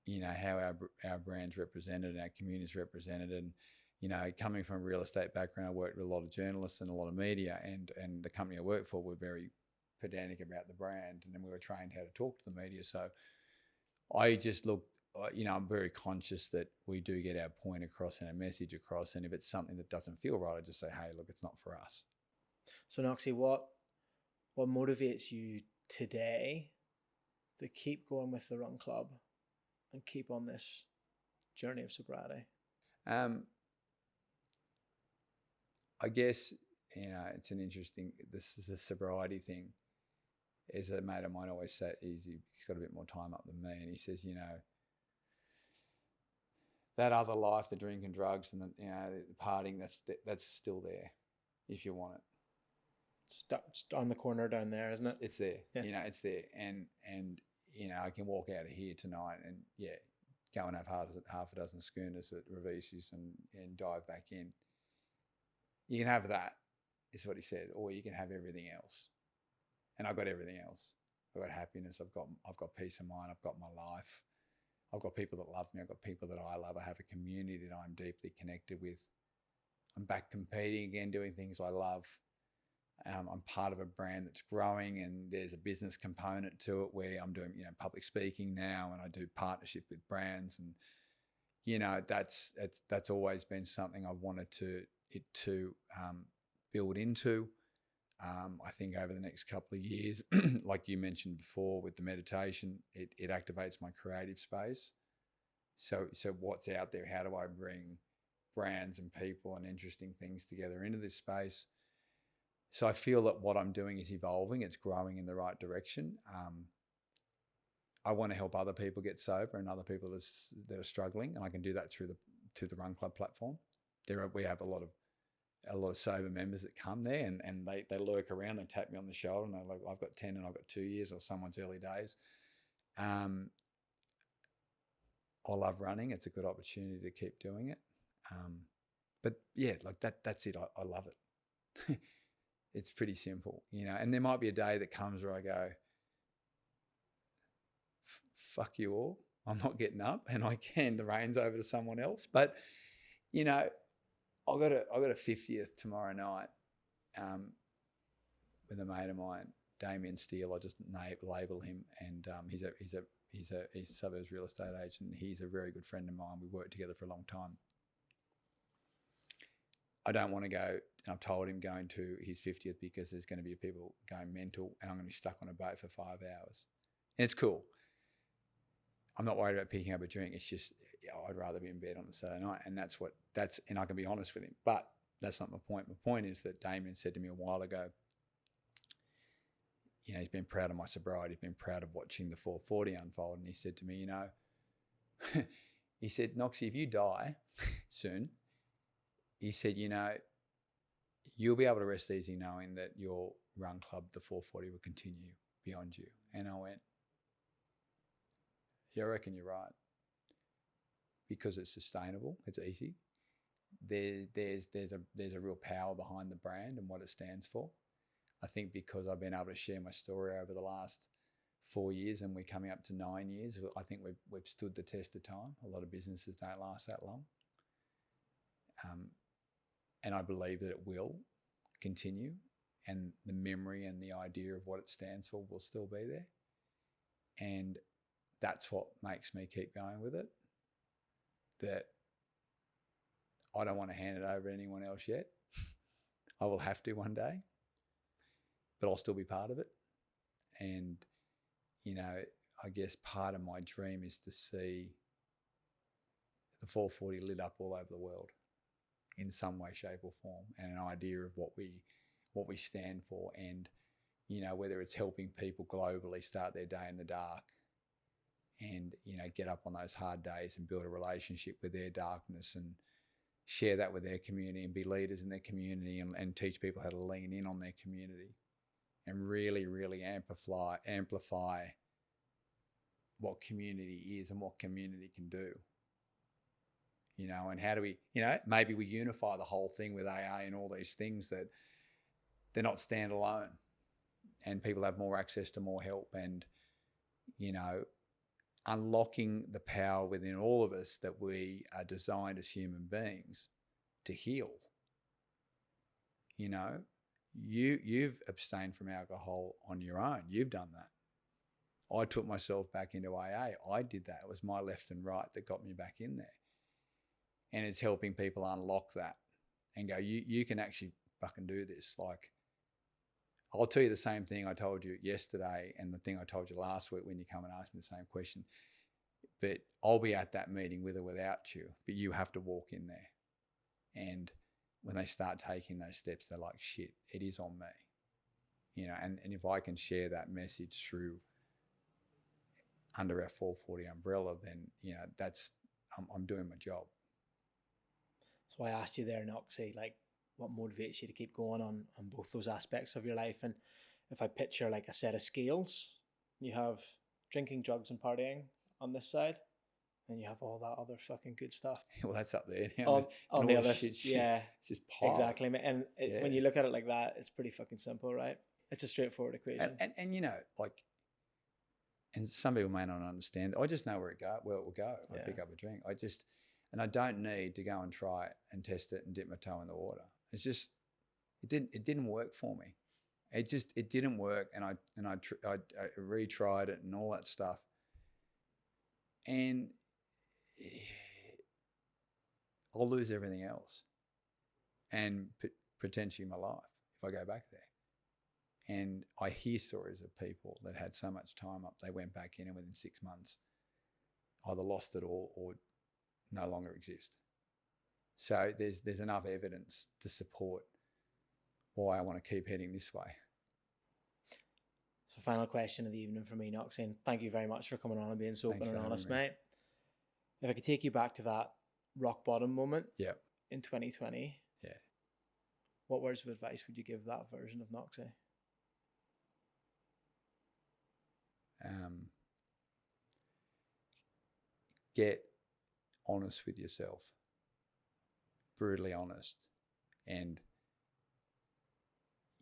how our brand's represented and our community's represented. And, coming from a real estate background, I worked with a lot of journalists and a lot of media, and the company I worked for were very pedantic about the brand, and then we were trained how to talk to the media. So I just look, I'm very conscious that we do get our point across and our message across, and if it's something that doesn't feel right, I just say, hey, look, it's not for us. So Knoxy, what motivates you today to keep going with the run club and keep on this journey of sobriety? I guess, it's an interesting, this is a sobriety thing. Is a mate of mine always say, he's got a bit more time up than me, and he says, that other life, the drinking, drugs, and the partying, that's still there if you want it. Just on the corner down there, isn't it? It's there. Yeah. It's there. And I can walk out of here tonight and go and have half a dozen schooners at Revisi's and dive back in. You can have that, is what he said, or you can have everything else. And I've got everything else. I've got happiness. I've got peace of mind. I've got my life. I've got people that love me. I've got people that I love. I have a community that I'm deeply connected with. I'm back competing again, doing things I love. I'm part of a brand that's growing, and there's a business component to it where I'm doing, public speaking now, and I do partnership with brands, and that's always been something I've wanted to build into. I think over the next couple of years, like you mentioned before with the meditation, it activates my creative space. So what's out there? How do I bring brands and people and interesting things together into this space? So I feel that what I'm doing is evolving. It's growing in the right direction. I want to help other people get sober and other people that are struggling, and I can do that through the Run Club platform. We have a lot of sober members that come there, and they lurk around. They tap me on the shoulder, and they're like, "I've got 10 and I've got 2 years," or someone's early days. I love running. It's a good opportunity to keep doing it. But yeah, like that's it. I love it. It's pretty simple, and there might be a day that comes where I go, fuck you all. I'm not getting up, and I hand the reins over to someone else. But, I got a 50th tomorrow night with a mate of mine, Damien Steele. I just label him, and he's a suburbs real estate agent. He's a very good friend of mine. We worked together for a long time. I don't want to go, and I've told him going to his 50th because there's going to be people going mental, and I'm going to be stuck on a boat for 5 hours. And it's cool. I'm not worried about picking up a drink. It's just, I'd rather be in bed on a Saturday night. And and I can be honest with him, but that's not my point. My point is that Damien said to me a while ago, he's been proud of my sobriety. He's been proud of watching the 440 unfold. And he said to me, he said, Knoxy, if you die soon, he said, you'll be able to rest easy knowing that your run club, the 440, will continue beyond you. And I went, yeah, I reckon you're right. Because it's sustainable, it's easy. There's a real power behind the brand and what it stands for. I think because I've been able to share my story over the last 4 years, and we're coming up to 9 years, I think we've stood the test of time. A lot of businesses don't last that long. And I believe that it will continue, and the memory and the idea of what it stands for will still be there. And that's what makes me keep going with it. That I don't want to hand it over to anyone else yet. I will have to one day, but I'll still be part of it. And, I guess part of my dream is to see the 440 lit up all over the world in some way, shape or form, and an idea of what we stand for. And, whether it's helping people globally start their day in the dark and, get up on those hard days and build a relationship with their darkness and share that with their community and be leaders in their community and teach people how to lean in on their community and really, really amplify what community is and what community can do. And how do we, maybe we unify the whole thing with AA and all these things that they're not standalone, and people have more access to more help, and, unlocking the power within all of us that we are designed as human beings to heal. You've abstained from alcohol on your own. You've done that. I took myself back into AA. I did that. It was my left and right that got me back in there. And it's helping people unlock that and go, you can actually fucking do this. Like, I'll tell you the same thing I told you yesterday and the thing I told you last week when you come and ask me the same question. But I'll be at that meeting with or without you, but you have to walk in there. And when they start taking those steps, they're like, shit, it is on me. You know, and if I can share that message through under our 440 umbrella, then, you know, that's, I'm doing my job. So I asked you there, Knoxy, like what motivates you to keep going on both those aspects of your life? And if I picture like a set of scales, you have drinking, drugs and partying on this side, and you have all that other fucking good stuff. Well, that's up there now. On the other, shit, yeah, it's just piled. Exactly. And when you look at it like that, it's pretty fucking simple, right? It's a straightforward equation. And you know, like, and some people may not understand. I just know where it will go. I pick up a drink. And I don't need to go and try it and test it and dip my toe in the water. It's just, it didn't work for me. It didn't work. And I retried it and all that stuff. And I'll lose everything else and potentially my life if I go back there. And I hear stories of people that had so much time up, they went back in and within 6 months either lost it all or no longer exist. So there's enough evidence to support why I want to keep heading this way. So final question of the evening for me, Knoxy, and thank you very much for coming on and being so open and honest, mate. If I could take you back to that rock bottom moment in 2020, what words of advice would you give that version of Knoxy? Get honest with yourself, brutally honest. And,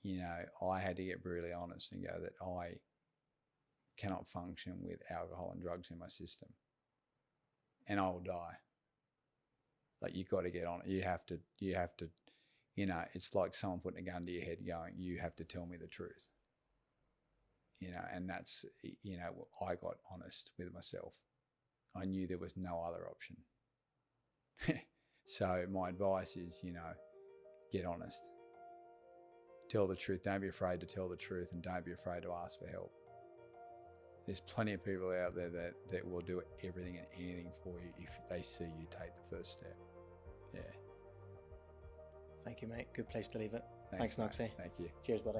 you know, I had to get brutally honest and go that I cannot function with alcohol and drugs in my system, and I will die. Like, you've got to get on it. You have to, you know, it's like someone putting a gun to your head going, you have to tell me the truth. You know, and that's, you know, I got honest with myself. I knew there was no other option. So my advice is, you know, get honest. Tell the truth. Don't be afraid to tell the truth, and don't be afraid to ask for help. There's plenty of people out there that will do everything and anything for you if they see you take the first step. Yeah. Thank you, mate. Good place to leave it. Thanks Mate. Knoxy. Thank you. Cheers, buddy.